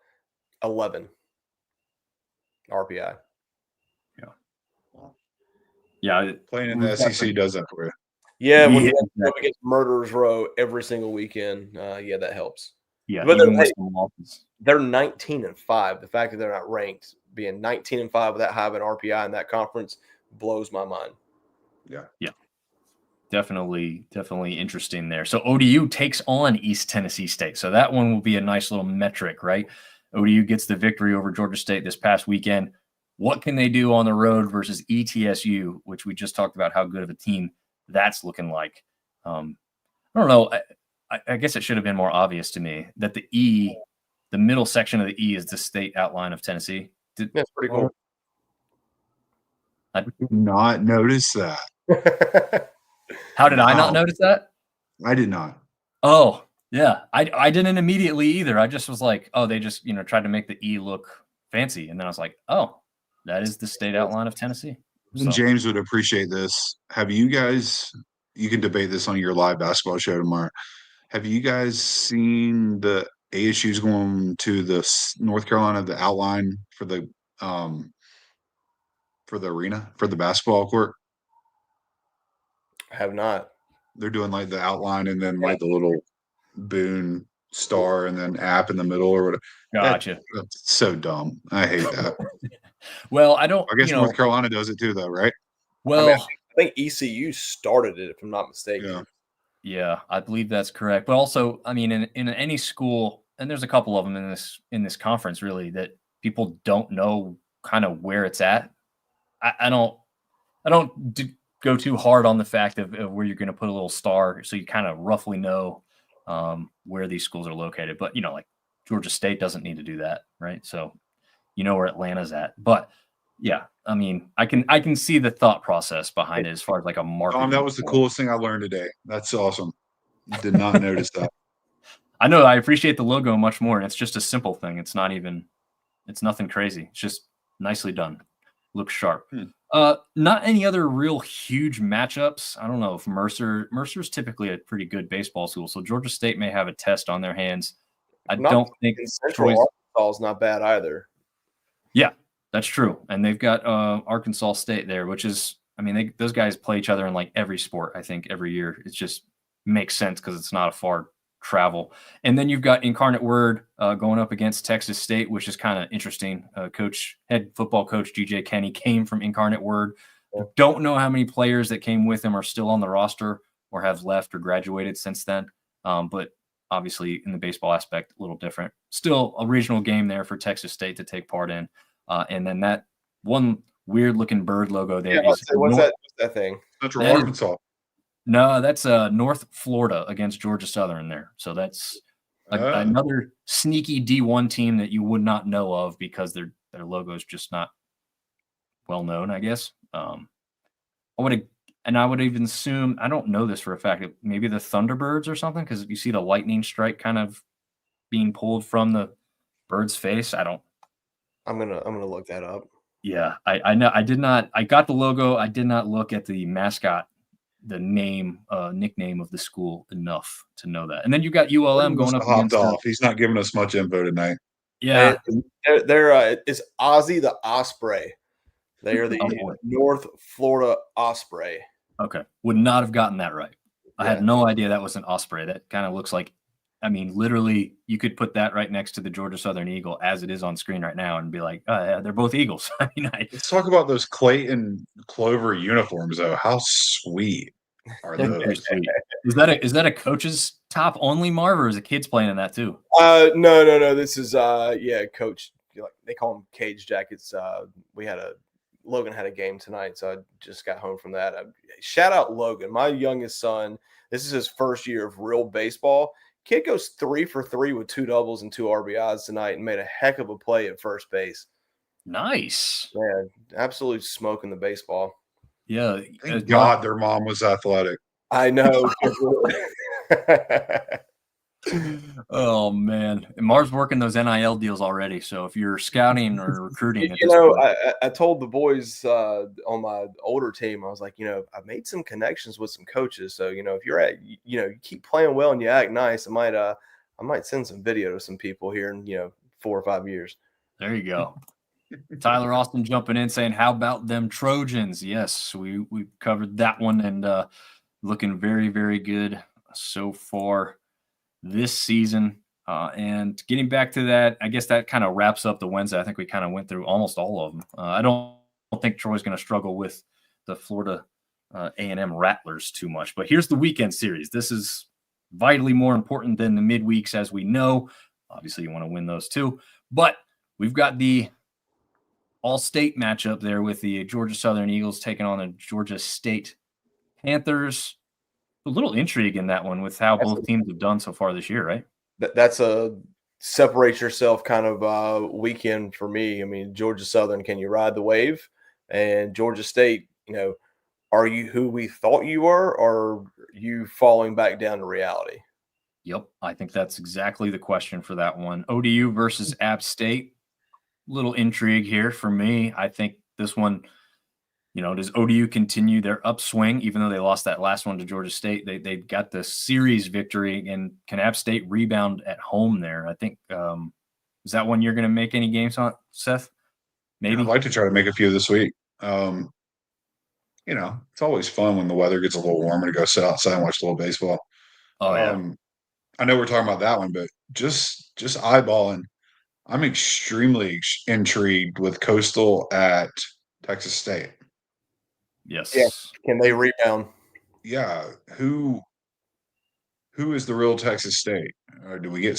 RPI. Yeah. Playing in the SEC does that for you. Yeah, when we go against Murderers Row every single weekend, that helps. Yeah, but they're 19-5. The fact that they're not ranked, being 19-5 with that high of an RPI in that conference, blows my mind. Yeah. Definitely interesting there. So ODU takes on East Tennessee State. So that one will be a nice little metric, right? ODU gets the victory over Georgia State this past weekend. What can they do on the road versus ETSU, which we just talked about how good of a team that's looking like? I don't know. I guess it should have been more obvious to me that the middle section of the E is the state outline of Tennessee. That's pretty cool. I did not notice that. How did I not notice that? I did not. Oh, yeah. I didn't immediately either. I just was like, oh, they just, tried to make the E look fancy. And then I was like, oh, that is the state outline of Tennessee. So. James would appreciate this. Have you guys, you can debate this on your live basketball show tomorrow. Have you guys seen the ASU's going to the North Carolina, the outline for the arena, for the basketball court? I have not. They're doing like the outline and then like the little Boone star and then app in the middle or whatever. Gotcha. That's so dumb. I hate that. Well, I guess North Carolina does it too, though, right? Well, I think ECU started it, if I'm not mistaken. Yeah, I believe that's correct. But also, in any school, and there's a couple of them in this conference, really, that people don't know kind of where it's at. I don't go too hard on the fact of where you're going to put a little star, so you kind of roughly know where these schools are located. But like Georgia State doesn't need to do that, right? So where Atlanta's at. But yeah, I can see the thought process behind it as far as like a market. That was the coolest thing I learned today. That's awesome. Did not notice that. I know. I appreciate the logo much more, and it's just a simple thing. It's nothing crazy. It's just nicely done. Looks sharp. Not any other real huge matchups. I don't know if Mercer's typically a pretty good baseball school, so Georgia State may have a test on their hands. I don't think Central Arkansas is not bad either. Yeah, that's true. And they've got Arkansas State there, which is, those guys play each other in like every sport, I think, every year. It just makes sense because it's not a far travel. And then you've got Incarnate Word going up against Texas State, which is kind of interesting. Head football coach GJ Kenny came from Incarnate Word. Don't know how many players that came with him are still on the roster or have left or graduated since then. But obviously in the baseball aspect, a little different. Still a regional game there for Texas State to take part in. And then that one weird looking bird logo there. Yeah, what's that thing? Central Arkansas. No, that's North Florida against Georgia Southern there. So that's another sneaky D1 team that you would not know of because their logo is just not well known, I guess. I would even assume, I don't know this for a fact, maybe the Thunderbirds or something, because you see the lightning strike kind of being pulled from the bird's face. I'm gonna look that up. Yeah, I know. I got the logo. I did not look at the mascot, the nickname of the school enough to know that. And then you got ULM going up against off. He's not giving us much info tonight. Yeah, they're it's Ozzy the Osprey. They are the North Florida Osprey. Okay, would not have gotten that right. I had no idea that was an osprey. That kind of looks like, literally, you could put that right next to the Georgia Southern Eagle as it is on screen right now and be like, oh, yeah, they're both Eagles. Let's talk about those Clayton Clover uniforms, though. How sweet are those? Sweet. Is that a coach's top only, Marv, or is it kids playing in that too? No. This is coach. They call them cage jackets. Logan had a game tonight, so I just got home from that. Shout out Logan, my youngest son. This is his first year of real baseball. Kid goes 3 for 3 with 2 doubles and 2 RBIs tonight and made a heck of a play at first base. Nice. Man, absolute smoking the baseball. Yeah. Thank God their mom was athletic. I know. Oh man, and Marv's working those NIL deals already. So if you're scouting or recruiting, I told the boys on my older team, I was like, I made some connections with some coaches. So if you're you keep playing well and you act nice, I might send some video to some people here in 4 or 5 years. There you go. Tyler Austin jumping in saying, "How about them Trojans?" Yes, we covered that one and looking very, very good so far this season. And getting back to that, I guess that kind of wraps up the Wednesday. I think we kind of went through almost all of them. I don't think Troy's going to struggle with the Florida A&M Rattlers too much. But here's the weekend series. This is vitally more important than the midweeks, as we know. Obviously, you want to win those too. But we've got the all-state matchup there with the Georgia Southern Eagles taking on the Georgia State Panthers. A little intrigue in that one with how both teams have done so far this year, right? That's a separate yourself kind of weekend for me. I mean, Georgia Southern, can you ride the wave? And Georgia State, are you who we thought you were, or are you falling back down to reality? Yep, I think that's exactly the question for that one. ODU versus App State. Little intrigue here for me. I think this one, does ODU continue their upswing, even though they lost that last one to Georgia State? They got the series victory, and can App State rebound at home there? I think, is that one you're going to make any games on, Seth? Maybe. I'd like to try to make a few this week. It's always fun when the weather gets a little warmer to go sit outside and watch a little baseball. Oh, yeah. I know we're talking about that one, but just eyeballing, I'm extremely intrigued with Coastal at Texas State. Yes. Yeah. Can they rebound? Yeah. Who is the real Texas State? Or do we get,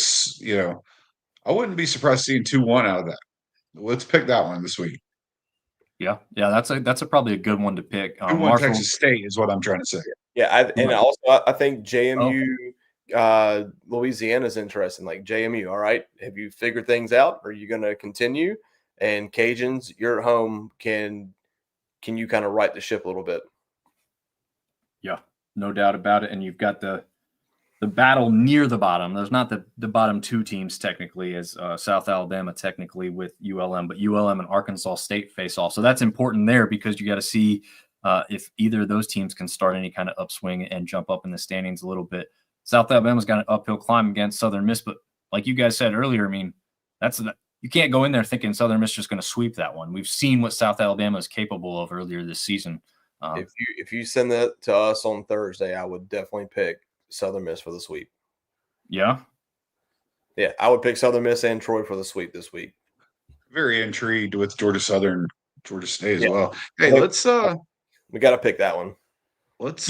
I wouldn't be surprised seeing 2-1 out of that. Let's pick that one this week. Yeah. That's probably a good one to pick. 2-1 Texas State is what I'm trying to say. Yeah, I think JMU, Louisiana is interesting. Like JMU, all right, have you figured things out? Are you going to continue? And Cajuns, you're at home. Can you kind of right the ship a little bit? Yeah, no doubt about it. And you've got the battle near the bottom. There's not the bottom two teams technically, as South Alabama technically with ULM, but ULM and Arkansas State face off. So that's important there because you got to see if either of those teams can start any kind of upswing and jump up in the standings a little bit. South Alabama's got an uphill climb against Southern Miss, but like you guys said earlier, I mean, you can't go in there thinking Southern Miss is just going to sweep that one. We've seen what South Alabama is capable of earlier this season. If you send that to us on Thursday, I would definitely pick Southern Miss for the sweep. Yeah, I would pick Southern Miss and Troy for the sweep this week. Very intrigued with Georgia Southern, Georgia State as well. Hey, let's we got to pick that one. Let's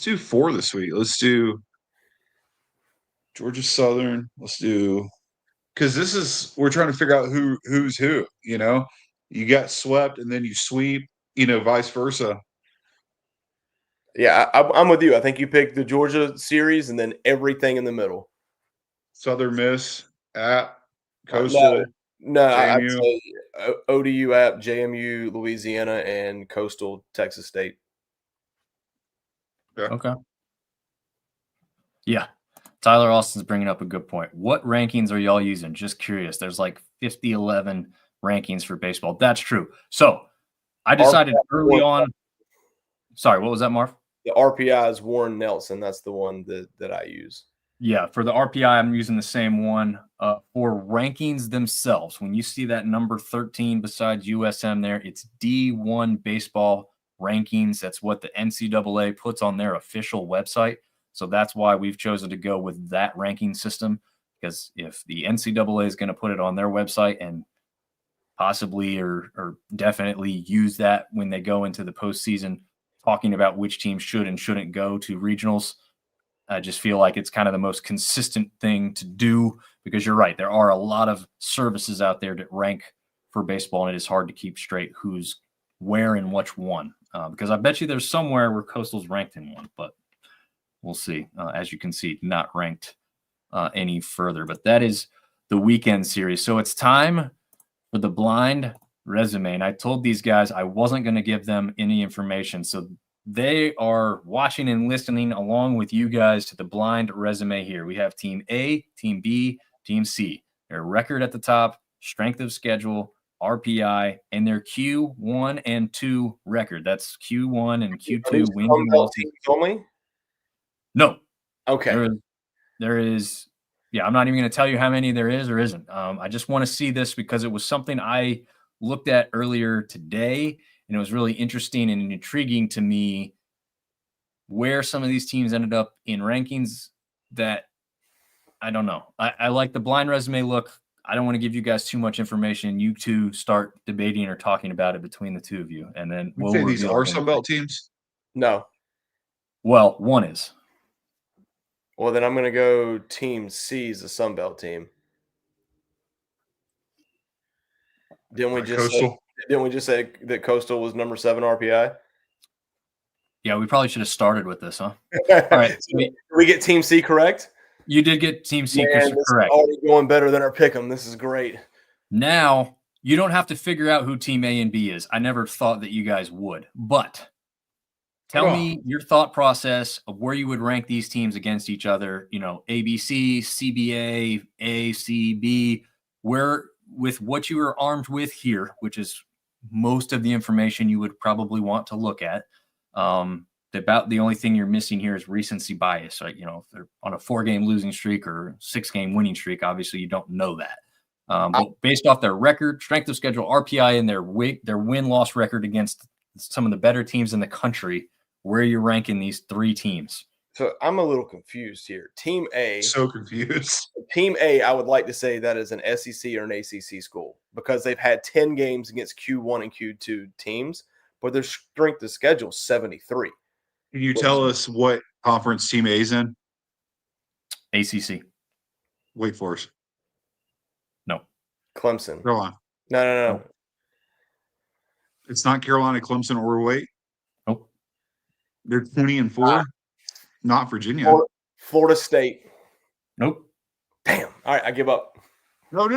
do 4 this week. Let's do Georgia Southern. Let's do, because we're trying to figure out who's who. You got swept and then you sweep. Vice versa. Yeah, I'm with you. I think you pick the Georgia series and then everything in the middle. Southern Miss at Coastal. No, I'd say ODU at JMU, Louisiana, and Coastal Texas State. Yeah. Okay. Yeah. Tyler Austin's bringing up a good point. What rankings are y'all using? Just curious. There's like 50-11 rankings for baseball. That's true. So I decided early on. Sorry, what was that, Marv? The RPI is Warren Nelson. That's the one that I use. Yeah, for the RPI, I'm using the same one. For rankings themselves, when you see that number 13 besides USM there, it's D1 baseball rankings. That's what the NCAA puts on their official website. So that's why we've chosen to go with that ranking system, because if the NCAA is going to put it on their website and possibly or definitely use that when they go into the postseason, talking about which teams should and shouldn't go to regionals, I just feel like it's kind of the most consistent thing to do, because you're right. There are a lot of services out there that rank for baseball, and it is hard to keep straight who's where and which one, because I bet you there's somewhere where Coastal's ranked in one, but we'll see. As you can see, not ranked any further, but that is the weekend series. So it's time for the blind resume. And I told these guys I wasn't going to give them any information. So they are watching and listening along with you guys to the blind resume here. We have Team A, Team B, Team C. Their record at the top, strength of schedule, RPI, and their Q1 and 2 record. That's Q1 and Q2 wins and losses. Only? No. Okay. There is. Yeah, I'm not even going to tell you how many there is or isn't. I just want to see this because it was something I looked at earlier today, and it was really interesting and intriguing to me where some of these teams ended up in rankings that I don't know. I like the blind resume look. I don't want to give you guys too much information. You two start debating or talking about it between the two of you, and then You we'll say these reveal are them. Sun Belt teams? No. Well, one is. Well, then I'm going to go Team C is the Sun Belt team. Didn't we just say that Coastal was number 7 RPI? Yeah, we probably should have started with this, huh? All right. So Did we get Team C correct? you did get Team C Man, this correct. is already going better than our pick'em. This is great. Now, you don't have to figure out who Team A and B is. I never thought that you guys would. But tell me your thought process of where you would rank these teams against each other. You know, ABC, CBA, A, C, B, where with what you are armed with here, which is most of the information you would probably want to look at. About the only thing you're missing here is recency bias, right? You know, if they're on a 4-game losing streak or 6-game winning streak, obviously you don't know that. But based off their record, strength of schedule, RPI, and their win-loss record against some of the better teams in the country, where are you ranking these 3 teams? So I'm a little confused here. Team A. So confused. Team A, I would like to say that is an SEC or an ACC school because they've had 10 games against Q1 and Q2 teams, but their strength of schedule is 73. Can you tell us what conference Team A is in? ACC. Wake Forest. No. Clemson. Carolina. No. It's not Carolina, Clemson, or Wake. Nope. They're 20-4. Not Virginia. Florida State. Nope. Damn. All right, I give up. No.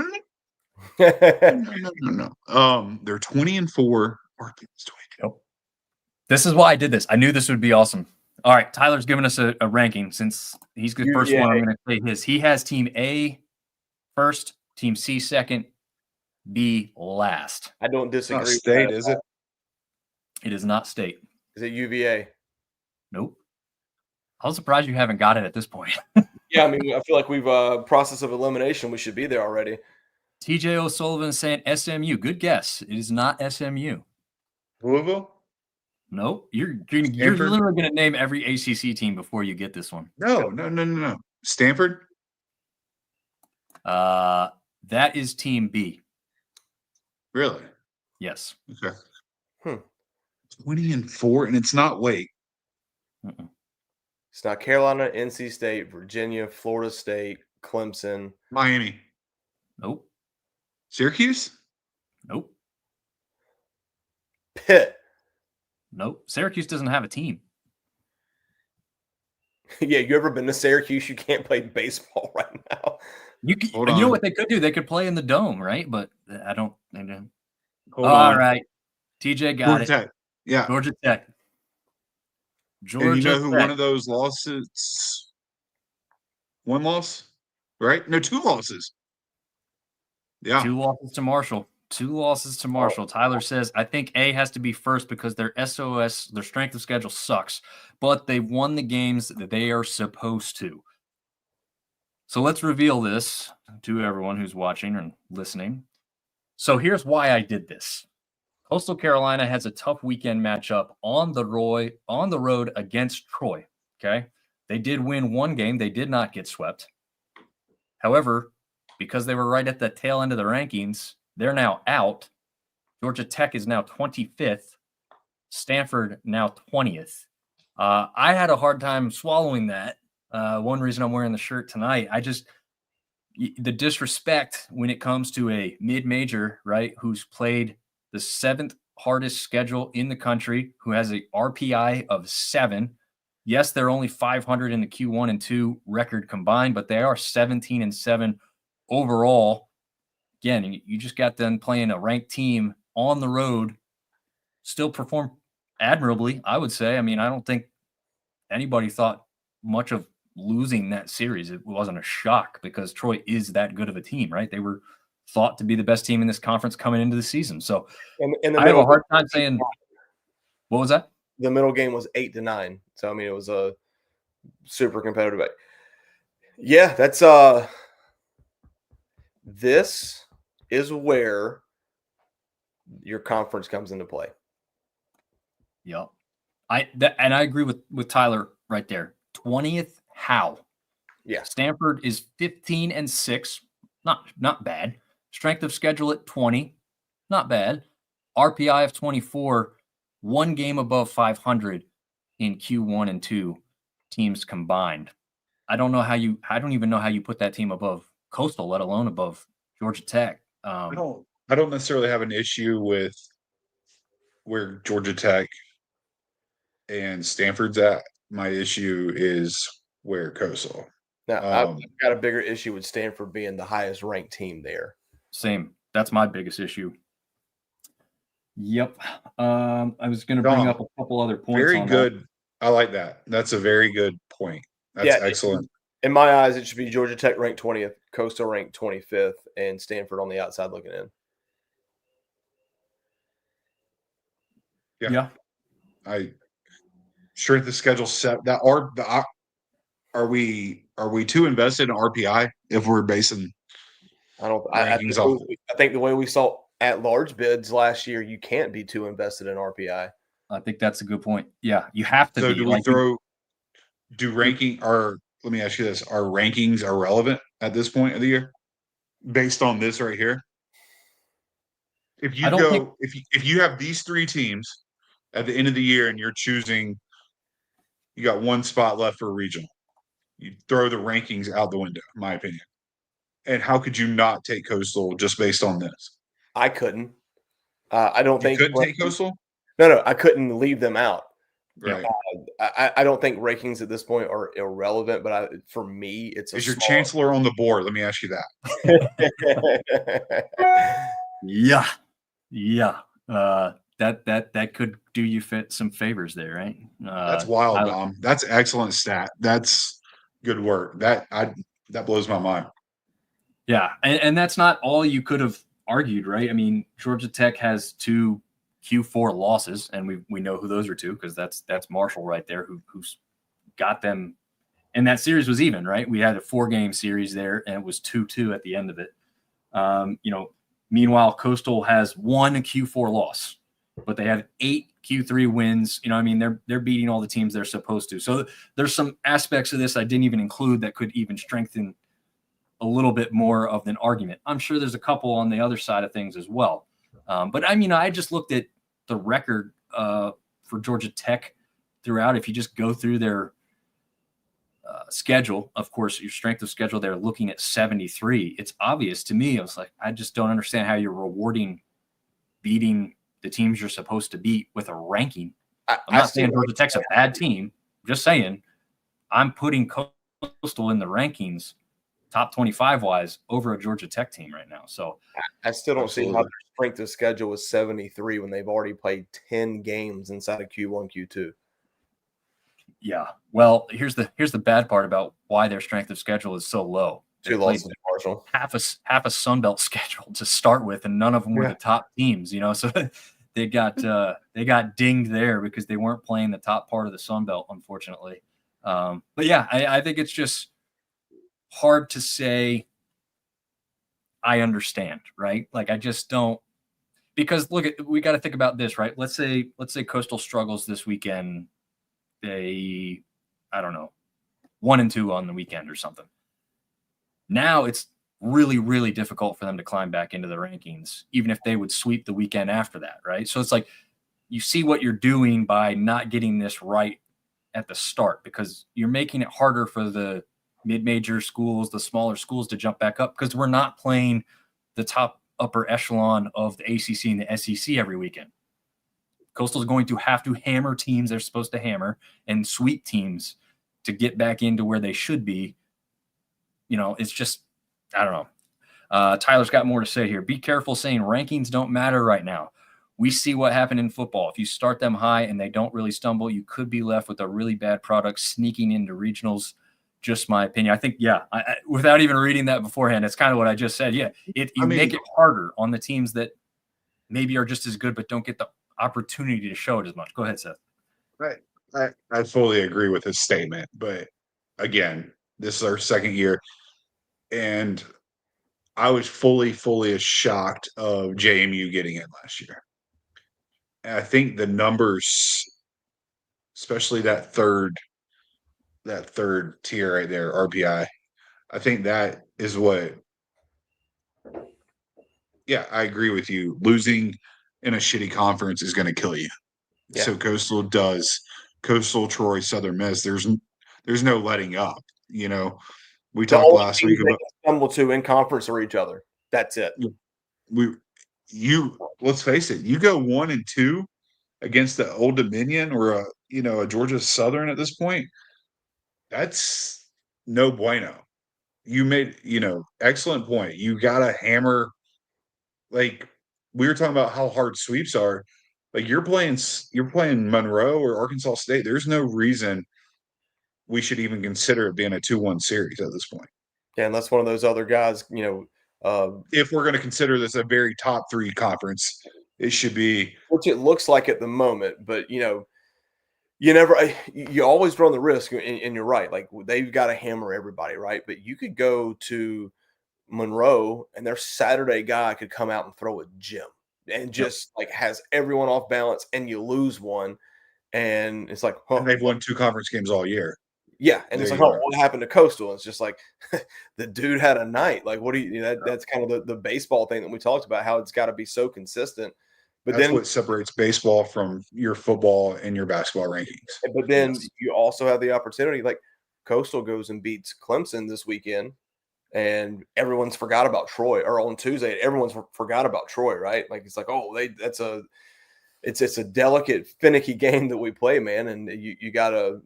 They're 20-4. Nope. This is why I did this. I knew this would be awesome. All right, Tyler's giving us a ranking since he's the first one. I'm going to say his. He has Team A first, Team C second, B last. I don't disagree. Not State, is it? It is not State. Is it UVA? Nope. I'm surprised you haven't got it at this point. Yeah, I mean, I feel like we've process of elimination. We should be there already. TJ O'Sullivan saying SMU. Good guess. It is not SMU. Louisville? Nope. You're literally going to name every ACC team before you get this one. No. Stanford? That is Team B. Really? Yes. Okay. 20-4, and it's not Wake. Mm-mm. It's not Carolina, NC State, Virginia, Florida State, Clemson. Miami. Nope. Syracuse? Nope. Pitt. Nope. Syracuse doesn't have a team. Yeah, you ever been to Syracuse? You can't play baseball right now. You know what they could do? They could play in the dome, right? But I don't. Hold All on. right. TJ got Georgia it. Tech. Yeah. Georgia Tech. And you know who one of those losses? One loss, right? No, 2 losses. Yeah. 2 losses to Marshall. 2 losses to Marshall. Tyler says, I think A has to be first because their SOS, their strength of schedule sucks, but they won the games that they are supposed to. So let's reveal this to everyone who's watching and listening. So here's why I did this. Coastal Carolina has a tough weekend matchup on the road against Troy. Okay. They did win 1 game. They did not get swept. However, because they were right at the tail end of the rankings, they're now out. Georgia Tech is now 25th. Stanford now 20th. I had a hard time swallowing that. One reason I'm wearing the shirt tonight, the disrespect when it comes to a mid-major, right, who's played the 7th hardest schedule in the country, who has a RPI of 7. Yes, they're only 500 in the Q1 and 2 record combined, but they are 17-7 overall. Again, you just got them playing a ranked team on the road, still perform admirably, I would say. I mean, I don't think anybody thought much of losing that series. It wasn't a shock because Troy is that good of a team, right? They were thought to be the best team in this conference coming into the season. So I have a hard time saying, what was that? The middle game was 8-9. So, I mean, it was a super competitive. Yeah, that's this is where your conference comes into play. Yep. I agree with Tyler right there. 20th, how? Yeah. Stanford is 15-6. Not bad. Strength of schedule at 20, not bad. RPI of 24, one game above 500 in Q1 and 2 teams combined. I don't even know how you put that team above Coastal, let alone above Georgia Tech. I don't necessarily have an issue with where Georgia Tech and Stanford's at. My issue is where Coastal. Now, I've got a bigger issue with Stanford being the highest ranked team there. Same. That's my biggest issue. Yep. I was going to bring up a couple other points. Very good. I like that. That's a very good point. That's excellent. In my eyes, it should be Georgia Tech ranked 20th, Coastal ranked 25th, and Stanford on the outside looking in. Yeah. I strength of schedule set that are we too invested in RPI if we're basing rankings off? I think the way we saw at large bids last year, you can't be too invested in RPI. I think that's a good point. Yeah, you have to. So be. Let me ask you this: are rankings irrelevant at this point of the year, based on this right here? If you have these three teams at the end of the year and you're choosing, you got one spot left for a regional, you throw the rankings out the window, in my opinion. And how could you not take Coastal just based on this? I couldn't. I don't think you couldn't take Coastal. No, I couldn't leave them out. Right. I don't think rankings at this point are irrelevant, but for me, it's your chancellor on the board? Let me ask you that. Yeah. That could do you some favors there, right? That's wild, Dom. That's excellent stat. That's good work. That blows my mind. Yeah, and that's not all you could have argued, right? I mean, Georgia Tech has 2 Q4 losses, and we know who those are to, because that's Marshall right there, who's got them. And that series was even, right? We had a 4-game series there, and it was 2-2 at the end of it. Meanwhile, Coastal has 1 Q4 loss, but they have 8 Q3 wins. I mean, they're beating all the teams they're supposed to. So there's some aspects of this I didn't even include that could even strengthen a little bit more of an argument. I'm sure there's a couple on the other side of things as well. But I mean, I just looked at the record for Georgia Tech throughout. If you just go through their schedule, of course, your strength of schedule, they're looking at 73. It's obvious to me. I was like, I just don't understand how you're rewarding beating the teams you're supposed to beat with a ranking. I'm not saying Georgia Tech's a bad team. I'm just saying I'm putting Coastal in the rankings top 25 wise over a Georgia Tech team right now. So I still don't see how their strength of schedule was 73 when they've already played 10 games inside of Q1, Q2. Yeah. Well, here's the bad part about why their strength of schedule is so low. 2 losses to Marshall. Half a Sunbelt schedule to start with, and none of them were the top teams, So they got dinged there because they weren't playing the top part of the Sunbelt, unfortunately. But yeah, I think it's just hard to say I understand, right? Like, I just don't, because we got to think about this, right? Let's say Coastal struggles this weekend. They, I don't know, 1-2 on the weekend or something. Now it's really, really difficult for them to climb back into the rankings, even if they would sweep the weekend after that, right? So it's like, you see what you're doing by not getting this right at the start, because you're making it harder for the mid-major schools, the smaller schools, to jump back up, because we're not playing the top upper echelon of the ACC and the SEC every weekend. Coastal is going to have to hammer teams they're supposed to hammer and sweep teams to get back into where they should be. It's just, I don't know. Tyler's got more to say here. Be careful saying rankings don't matter right now. We see what happened in football. If you start them high and they don't really stumble, you could be left with a really bad product sneaking into regionals. Just my opinion. I think, I, without even reading that beforehand, it's kind of what I just said. Yeah, make it harder on the teams that maybe are just as good but don't get the opportunity to show it as much. Go ahead, Seth. Right. I fully agree with his statement, but again, this is our second year, and I was fully as shocked of JMU getting in last year. And I think the numbers, especially that third tier right there, RPI, I think that is what Yeah, I agree with you. Losing in a shitty conference is going to kill you. Yeah. So Coastal, Troy, Southern Miss. There's no letting up. We The talked only last teams week they about can stumble to in conference are each other. That's it. we you. Let's face it. You go 1-2 against the Old Dominion or a Georgia Southern at this point. That's no bueno. You made excellent point. You got to hammer. Like we were talking about how hard sweeps are. Like you're playing Monroe or Arkansas State. There's no reason we should even consider it being a 2-1 series at this point. Yeah, and that's one of those other guys, If we're going to consider this a very top 3 conference, it should be. which it looks like at the moment, but you never, you always run the risk, and you're right. Like they've got to hammer everybody, right? But you could go to Monroe, and their Saturday guy could come out and throw a gem, and just like has everyone off balance, and you lose one, and it's like, And they've won 2 conference games all year. yeah, and There it's like, you oh, are. what happened to Coastal? It's just like the dude had a night. Like, what do that's kind of the baseball thing that we talked about, how it's got to be so consistent. But That's then what separates baseball from your football and your basketball rankings. But then Yes. you also have the opportunity, like Coastal goes and beats Clemson this weekend, and everyone's forgot about Troy. Or on Tuesday, everyone's forgot about Troy, right? Like it's like, oh, it's a delicate, finicky game that we play, man, and you gotta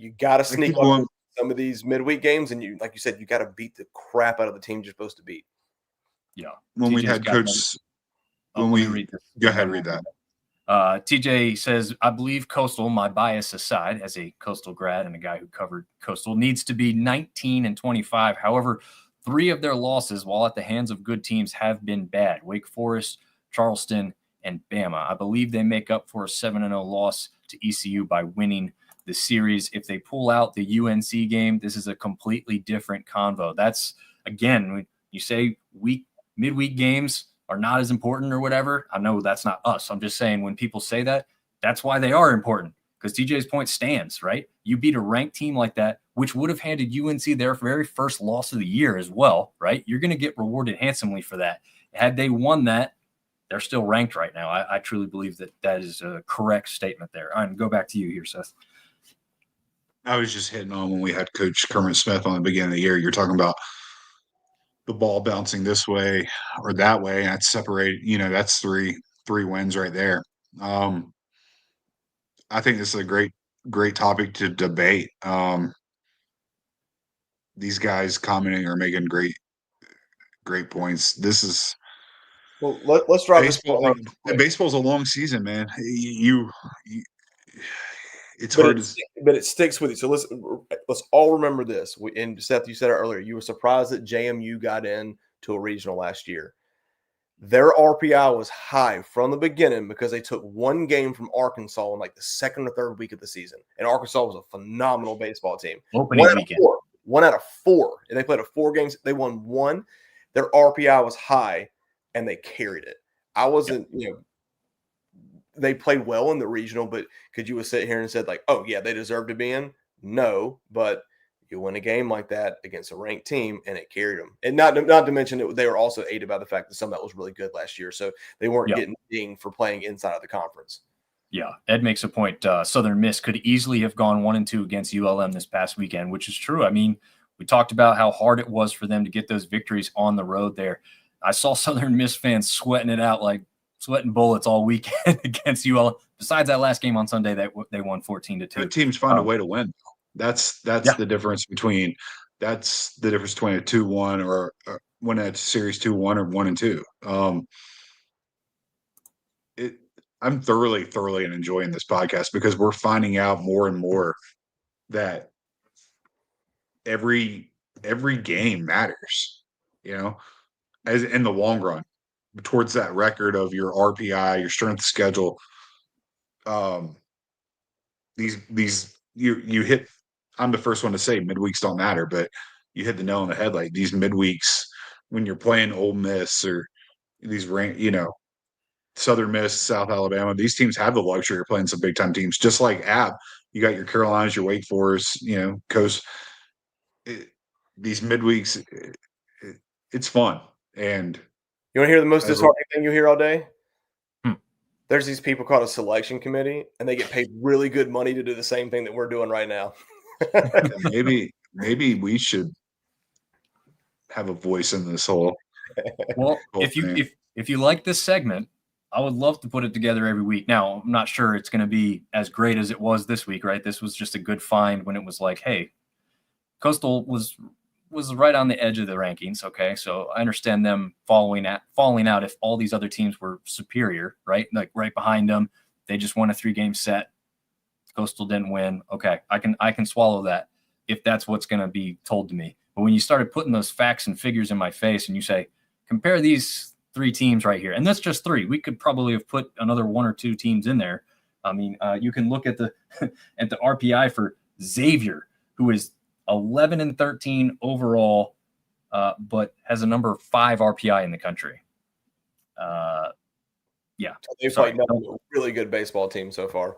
I sneak keep up going with some of these midweek games, and like you said, you got to beat the crap out of the team you're supposed to beat. Yeah. when we TJ's had got Coach. Oh, When let me we read this. go ahead, read that. TJ says, I believe Coastal, my bias aside, as a Coastal grad and a guy who covered Coastal, needs to be 19 and 25. However, 3 of their losses, while at the hands of good teams, have been bad. Wake Forest, Charleston, and Bama. I believe they make up for a 7-0 loss to ECU by winning the series. If they pull out the UNC game, this is a completely different convo. That's, again, when you say midweek games are not as important or whatever. I know that's not us. I'm just saying when people say that, that's why they are important, because TJ's point stands, right? You beat a ranked team like that, which would have handed UNC their very first loss of the year as well, right? You're going to get rewarded handsomely for that. Had they won that, they're still ranked right now. I truly believe that is a correct statement there. All right, go back to you here, Seth. I was just hitting on when we had Coach Kermit Smith on the beginning of the year. You're talking about the ball bouncing this way or that way, and that's separate. That's three wins right there. I think this is a great topic to debate. These guys commenting are making great points. This is Well, let's drive this baseball. point Like, home. baseball's a long season, man. You it's But hard to. it sticks with you. So let's all remember this. And Seth, you said it earlier. You were surprised that JMU got in to a regional last year. Their RPI was high from the beginning because they took one game from Arkansas in like the second or third week of the season, and Arkansas was a phenomenal baseball team. Opening weekend. One out of 4, and they played 4 games. They won 1. Their RPI was high, and they carried it. I wasn't, they played well in the regional, but could you have sit here and said like, oh yeah, they deserve to be in? No, but you win a game like that against a ranked team, and it carried them. And not to mention that they were also aided by the fact that some of that was really good last year, so they weren't getting dinged for playing inside of the conference. Yeah, Ed makes a point. Southern Miss could easily have gone 1-2 against ULM this past weekend, which is true. I mean, we talked about how hard it was for them to get those victories on the road there. I saw Southern Miss fans sweating it out, like sweating bullets all weekend against ULM. Besides that last game on Sunday, that they won 14-2. Good teams find a way to win. That's the difference between. That's the difference between a 2-1 or win a series 2-1 or 1-2. I'm thoroughly enjoying this podcast because we're finding out more and more that every game matters, as in the long run towards that record of your RPI, your strength of schedule. These you hit. I'm the first one to say midweeks don't matter, but you hit the nail on the head. Like these midweeks when you're playing Ole Miss or these Southern Miss, South Alabama, these teams have the luxury of playing some big time teams. Just like App, you got your Carolinas, your Wake Forest, Coast. These midweeks, it's fun. And You want to hear the most As a- disheartening thing you hear all day? Hmm. There's these people called a selection committee, and they get paid really good money to do the same thing that we're doing right now. maybe we should have a voice in this whole Well, whole thing. if you like this segment, I would love to put it together every week. Now, I'm not sure it's going to be as great as it was this week, right? This was just a good find when it was like, hey, Coastal was right on the edge of the rankings. Okay, so I understand them falling out if all these other teams were superior, right? Like right behind them, they just won a 3-game set. Coastal didn't win. Okay, I can swallow that if that's what's going to be told to me. But when you started putting those facts and figures in my face, and you say, compare these 3 teams right here, and that's just 3. We could probably have put another 1 or 2 teams in there. I mean, you can look at the at the RPI for Xavier, who is 11-13 overall, but has a number 5 RPI in the country. Yeah, They've played a really good baseball team so far.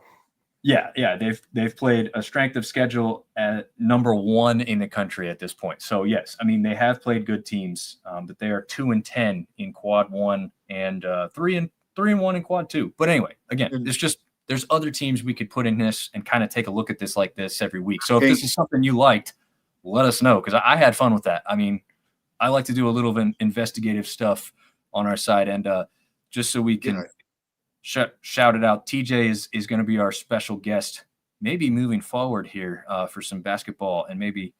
Yeah, they've played a strength of schedule at number 1 in the country at this point. So yes, I mean they have played good teams, but they are 2-10 in Quad 1 and 3-1 in Quad 2. But anyway, again, it's just there's other teams we could put in this and kind of take a look at this like this every week. So if this is something you liked, let us know because I had fun with that. I mean, I like to do a little of investigative stuff on our side, and just so we can. Shout it out. TJ is going to be our special guest, maybe moving forward here for some basketball and maybe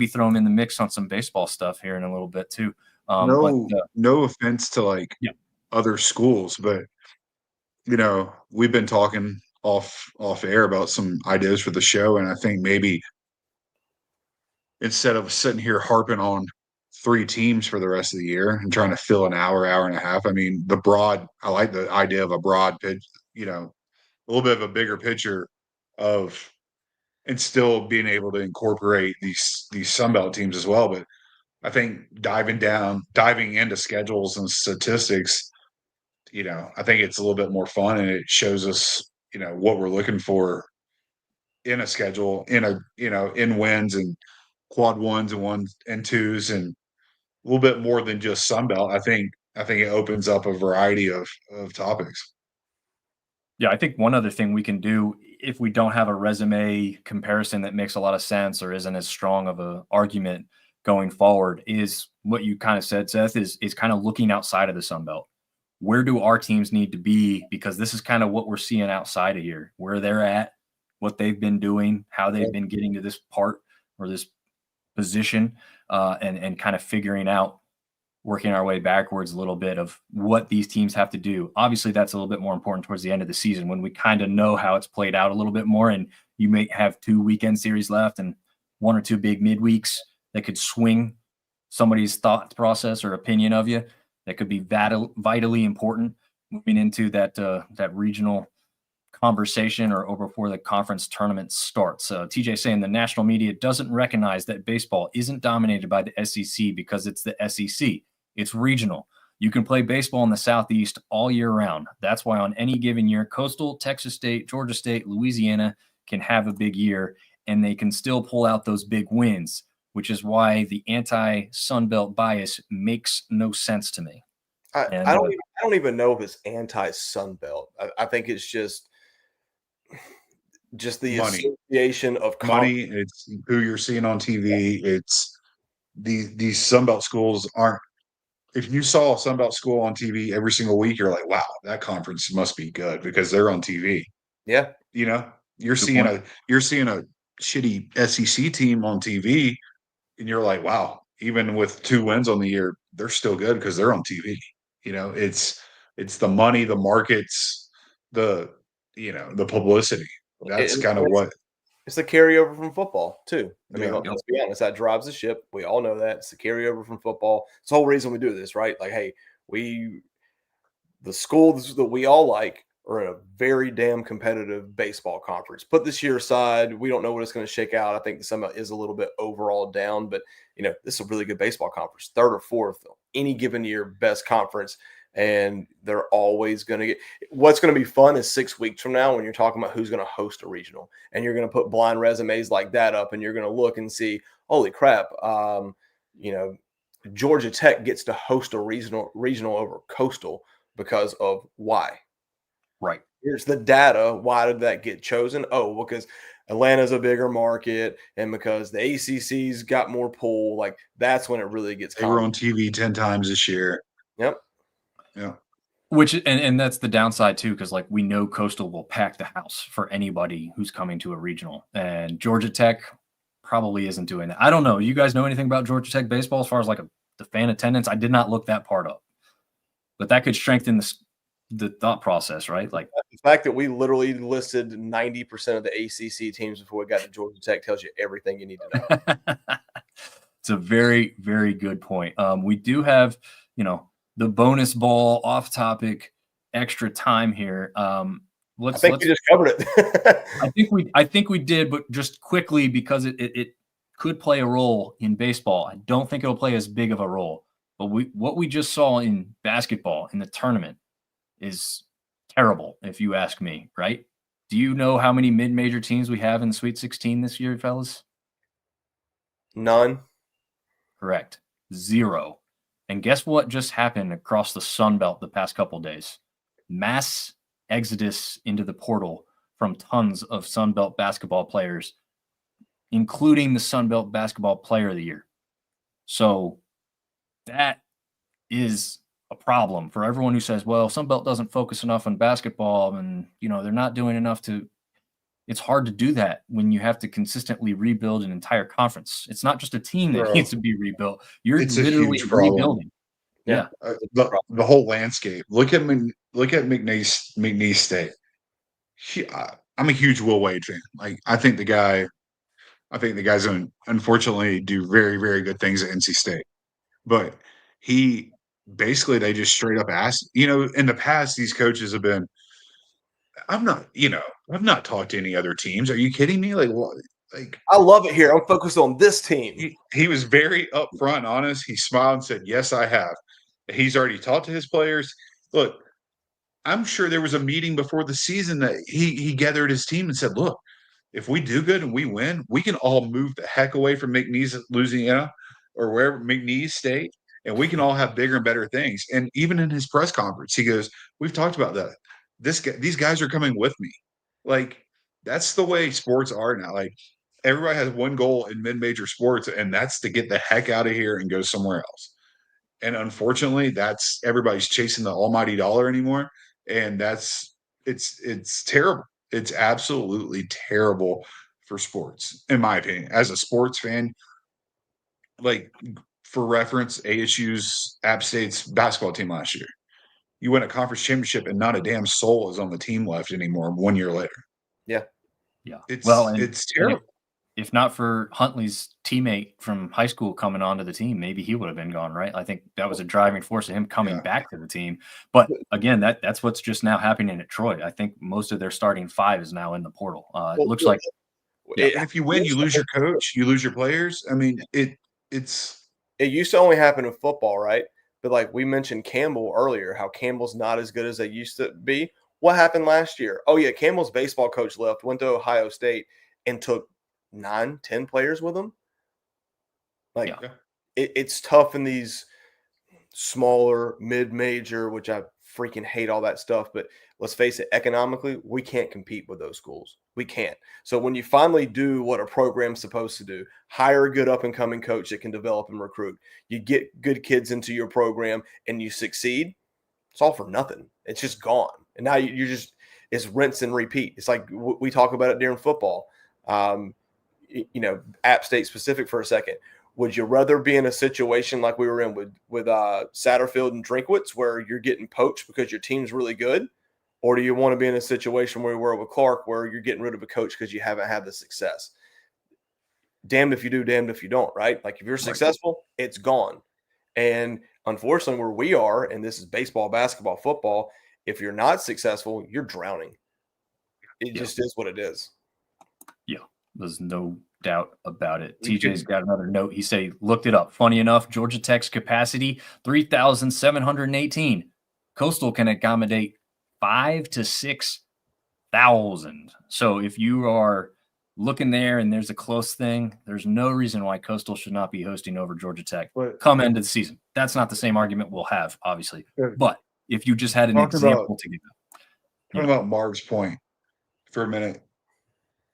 throw him in the mix on some baseball stuff here in a little bit too. No offense to other schools, but we've been talking off air about some ideas for the show, and I think maybe instead of sitting here harping on 3 teams for the rest of the year and trying to fill an hour and a half, I mean, I like the idea of a broad pitch, a little bit of a bigger picture of, and still being able to incorporate these Sunbelt teams as well. But I think diving into schedules and statistics, I think it's a little bit more fun, and it shows us, what we're looking for in a schedule, in wins and quad 1s and 1s and 2s, and a little bit more than just Sunbelt. I think it opens up a variety of topics. Yeah, I think one other thing we can do if we don't have a resume comparison that makes a lot of sense or isn't as strong of an argument going forward is what you kind of said, Seth, is kind of looking outside of the Sun Belt. Where do our teams need to be? Because this is kind of what we're seeing outside of here, where they're at, what they've been doing, how they've been getting to this part or this position, and kind of figuring out, working our way backwards a little bit of what these teams have to do. Obviously, that's a little bit more important towards the end of the season when we kind of know how it's played out a little bit more, and you may have 2 weekend series left and 1 or 2 big midweeks that could swing somebody's thought process or opinion of you. That could be vitally important moving into that regional conversation or before the conference tournament starts. TJ saying the national media doesn't recognize that baseball isn't dominated by the SEC because it's the SEC. It's regional. You can play baseball in the Southeast all year round. That's why on any given year, Coastal, Texas State, Georgia State, Louisiana can have a big year, and they can still pull out those big wins, which is why the anti-Sun Belt bias makes no sense to me. I don't even know if it's anti-Sun Belt. I think it's just the money. Association of money. It's who you're seeing on TV. It's these Sunbelt schools aren't. If you saw a Sunbelt school on TV every single week, you're like, wow, that conference must be good because they're on TV. Yeah, you're seeing a shitty SEC team on TV, and you're like, wow, even with 2 wins on the year, they're still good because they're on TV. It's the money, the markets, the publicity. That's kind of what. It's the carryover from football too. I mean, let's be honest, that drives the ship. We all know that. It's the carryover from football. It's the whole reason we do this, right? Like, hey, the schools that we all like are in a very damn competitive baseball conference. Put this year aside, we don't know what it's going to shake out. I think the Summit is a little bit overall down, but this is a really good baseball conference, 3rd or 4th, any given year, best conference. And they're always going to get – what's going to be fun is 6 weeks from now when you're talking about who's going to host a regional. And you're going to put blind resumes like that up, and you're going to look and see, holy crap, Georgia Tech gets to host a regional over Coastal because of why. Right. Here's the data. Why did that get chosen? Oh, because Atlanta's a bigger market and because the ACC's got more pull. Like, that's when it really gets They were on TV 10 times this year. Yep. Yeah. Which and that's the downside too, because like we know Coastal will pack the house for anybody who's coming to a regional, and Georgia Tech probably isn't doing that. I don't know. You guys know anything about Georgia Tech baseball as far as like the fan attendance? I did not look that part up, but that could strengthen the thought process, right? Like the fact that we literally listed 90% of the ACC teams before we got to Georgia Tech tells you everything you need to know. It's a very, very good point. We do have, the bonus ball off topic extra time here. I think we just covered it. I think we did, but just quickly because it could play a role in baseball. I don't think it'll play as big of a role. But what we just saw in basketball in the tournament is terrible, if you ask me, right? Do you know how many mid-major teams we have in the Sweet 16 this year, fellas? None. Correct. 0. And guess what just happened across the Sun Belt the past couple days? Mass exodus into the portal from tons of Sun Belt basketball players, including the Sun Belt Basketball Player of the Year. So that is a problem for everyone who says, well, Sun Belt doesn't focus enough on basketball and, they're not doing enough to. It's hard to do that when you have to consistently rebuild an entire conference. It's not just a team that needs to be rebuilt. It's literally rebuilding. Yeah. The whole landscape. Look at McNeese State. I'm a huge Will Wade fan. Like, I think the guy's going to unfortunately do very, very good things at NC State. But they just straight up asked, in the past, these coaches have been, I've not talked to any other teams. Are you kidding me? Like, what? Like, I love it here. I'm focused on this team. He was very upfront, honest. He smiled and said, yes, I have. He's already talked to his players. Look, I'm sure there was a meeting before the season that he gathered his team and said, look, if we do good and we win, we can all move the heck away from McNeese, Louisiana, or wherever McNeese State, and we can all have bigger and better things. And even in his press conference, he goes, we've talked about that. These guys are coming with me. Like, that's the way sports are now. Like, everybody has one goal in mid-major sports, and that's to get the heck out of here and go somewhere else. And unfortunately, that's everybody's chasing the almighty dollar anymore. And it's terrible. It's absolutely terrible for sports, in my opinion. As a sports fan, like, for reference, ASU's App State's basketball team last year. You win a conference championship and not a damn soul is on the team left anymore 1 year later. Yeah. Yeah. It's terrible. If not for Huntley's teammate from high school coming onto the team, maybe he would have been gone, right? I think that was a driving force of him coming back to the team. But again, that's what's just now happening at Troy. I think most of their starting 5 is now in the portal. It looks like if you win, you lose your coach, you lose your players. I mean, it used to only happen in football, right? But like we mentioned Campbell earlier, how Campbell's not as good as they used to be. What happened last year? Oh yeah, Campbell's baseball coach left, went to Ohio State, and took 9-10 players with him. Like, it's tough in these smaller mid-major, which I freaking hate all that stuff, but let's face it, economically we can't compete with those schools. We can't. So when you finally do what a program's supposed to do, hire a good up-and-coming coach that can develop and recruit, you get good kids into your program and you succeed, it's all for nothing. It's just gone. And now you're just, it's rinse and repeat. It's like we talk about it during football. App State specific for a second. Would you rather be in a situation like we were in with Satterfield and Drinkwitz where you're getting poached because your team's really good? Or do you want to be in a situation where we were with Clark where you're getting rid of a coach because you haven't had the success? Damned if you do, damned if you don't, right? Like if you're successful, it's gone. And unfortunately where we are, and this is baseball, basketball, football, if you're not successful, you're drowning. It just is what it is. Yeah, there's no doubt about it. TJ's got another note. He said he looked it up. Funny enough, Georgia Tech's capacity, 3,718. Coastal can accommodate 5,000 to 6,000. So if you are look in there and there's a close thing, there's no reason why Coastal should not be hosting over Georgia Tech come end of the season. That's not the same argument we'll have, obviously. But if you just had an example to give them. Talking about Marv's point for a minute,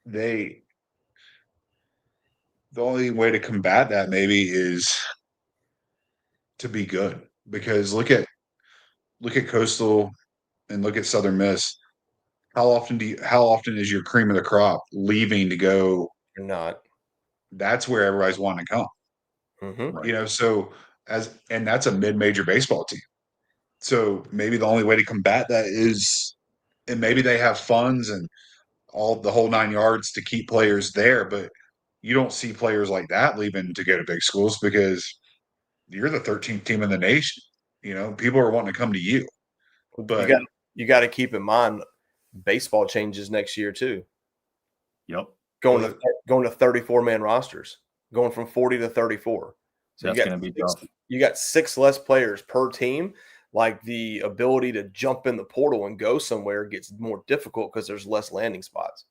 the only way to combat that maybe is to be good, because look at Coastal and look at Southern Miss. How often is your cream of the crop leaving to go? You're not. That's where everybody's wanting to come. Mm-hmm. Right. So and that's a mid-major baseball team. So maybe the only way to combat that is, and maybe they have funds and all the whole 9 yards to keep players there, but you don't see players like that leaving to go to big schools because you're the 13th team in the nation. People are wanting to come to you. But you got to keep in mind, baseball changes next year too. Yep. Going to 34-man rosters, going from 40 to 34. So that's going to be tough. You got 6 less players per team. Like, the ability to jump in the portal and go somewhere gets more difficult because there's less landing spots.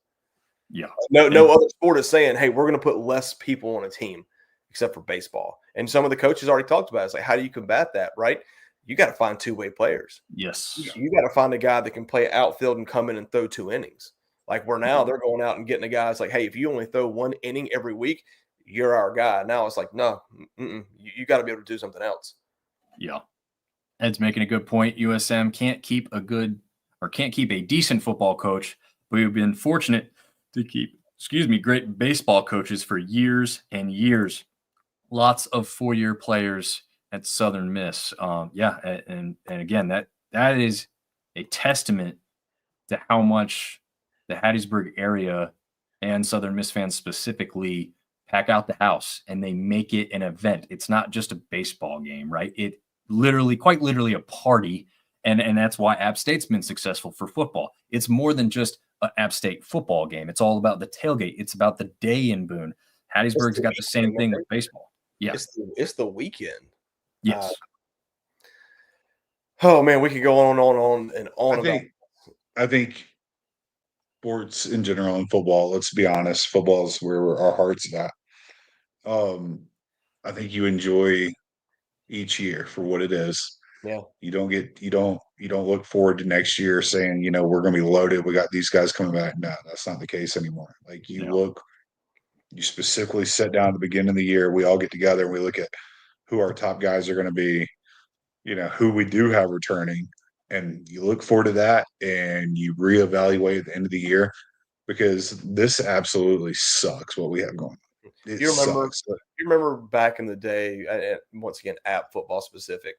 Yeah. No other sport is saying, hey, we're going to put less people on a team except for baseball. And some of the coaches already talked about it. It's like, how do you combat that, right? You got to find two-way players. Yes. You got to find a guy that can play outfield and come in and throw 2 innings. Like, where now they're going out and getting a guy. It's like, hey, if you only throw 1 inning every week, you're our guy. Now it's like, no, you got to be able to do something else. Yeah. Ed's making a good point. USM can't keep a decent football coach, but we've been fortunate to keep, great baseball coaches for years and years. Lots of 4-year players at Southern Miss. And again, that is a testament to how much the Hattiesburg area and Southern Miss fans specifically pack out the house and they make it an event. It's not just a baseball game, right? It quite literally a party. And that's why App State's been successful for football. It's more than just an App State football game. It's all about the tailgate. It's about the day in Boone. Hattiesburg's got the same thing with baseball. Yeah. It's the weekend. Yes. Oh man, we could go on and on. I think sports in general and football, let's be honest, football is where our heart's at. I think you enjoy each year for what it is. Yeah. You don't look forward to next year saying, we're going to be loaded. We got these guys coming back. No, that's not the case anymore. Like, you specifically sit down at the beginning of the year. We all get together and we look at who our top guys are going to be, who we do have returning, and you look forward to that and you reevaluate at the end of the year, because this absolutely sucks what we have going on. You remember back in the day, once again, app football specific,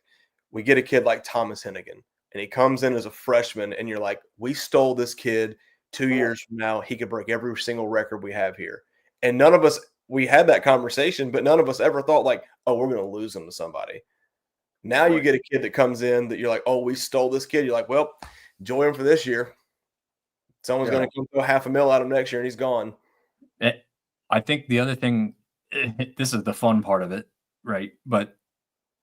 we get a kid like Thomas Hennigan, and he comes in as a freshman, and you're like, we stole this kid. 2 years from now, he could break every single record we have here. And none of us, we had that conversation, but none of us ever thought like, oh, we're going to lose him to somebody. Now you get a kid that comes in that you're like, oh, we stole this kid. You're like, well, enjoy him for this year. Someone's going to come throw $500,000 out of him next year, and he's gone. I think the other thing, this is the fun part of it, right? But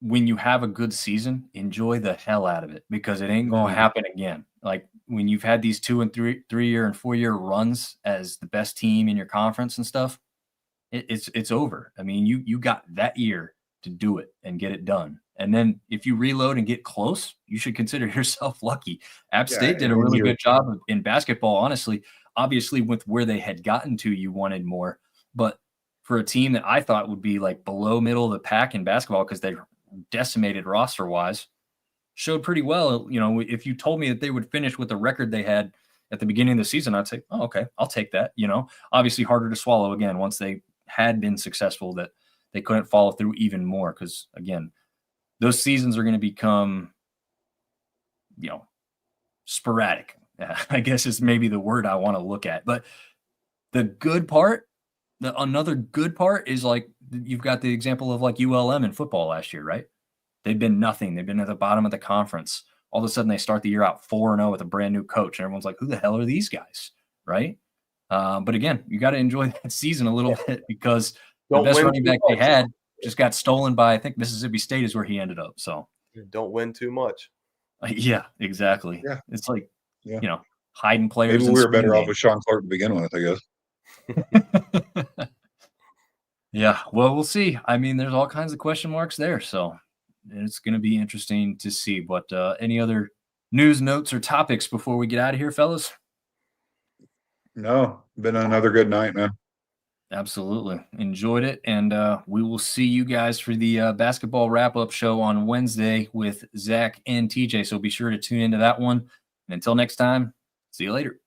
when you have a good season, enjoy the hell out of it, because it ain't going to happen again. Like, when you've had these 2 and 3-year and 4-year runs as the best team in your conference and stuff, it's over. I mean, you got that year to do it and get it done. And then if you reload and get close, you should consider yourself lucky. App State did a really good job in basketball, honestly. Obviously, with where they had gotten to, you wanted more. But for a team that I thought would be like below middle of the pack in basketball because they decimated roster-wise, showed pretty well. If you told me that they would finish with the record they had at the beginning of the season, I'd say, oh, okay, I'll take that. Obviously harder to swallow again once they had been successful, that they couldn't follow through even more, because, again, those seasons are going to become, sporadic, I guess is maybe the word I want to look at. But the good part, another good part is, like, you've got the example of like ULM in football last year, right? They've been nothing. They've been at the bottom of the conference. All of a sudden they start the year out 4-0 with a brand new coach, and everyone's like, who the hell are these guys? Right. But again, you got to enjoy that season a little bit, because the best running back they had just got stolen by, I think, Mississippi State is where he ended up. So don't win too much. Yeah, exactly. Yeah. It's like, hiding players. Maybe we were better off with Sean Clark to begin with, I guess. Yeah, well, we'll see. I mean, there's all kinds of question marks there, so it's going to be interesting to see. But any other news, notes, or topics before we get out of here, fellas? No, been another good night, man. Absolutely. Enjoyed it. And we will see you guys for the basketball wrap-up show on Wednesday with Zach and TJ. So be sure to tune into that one. And until next time, see you later.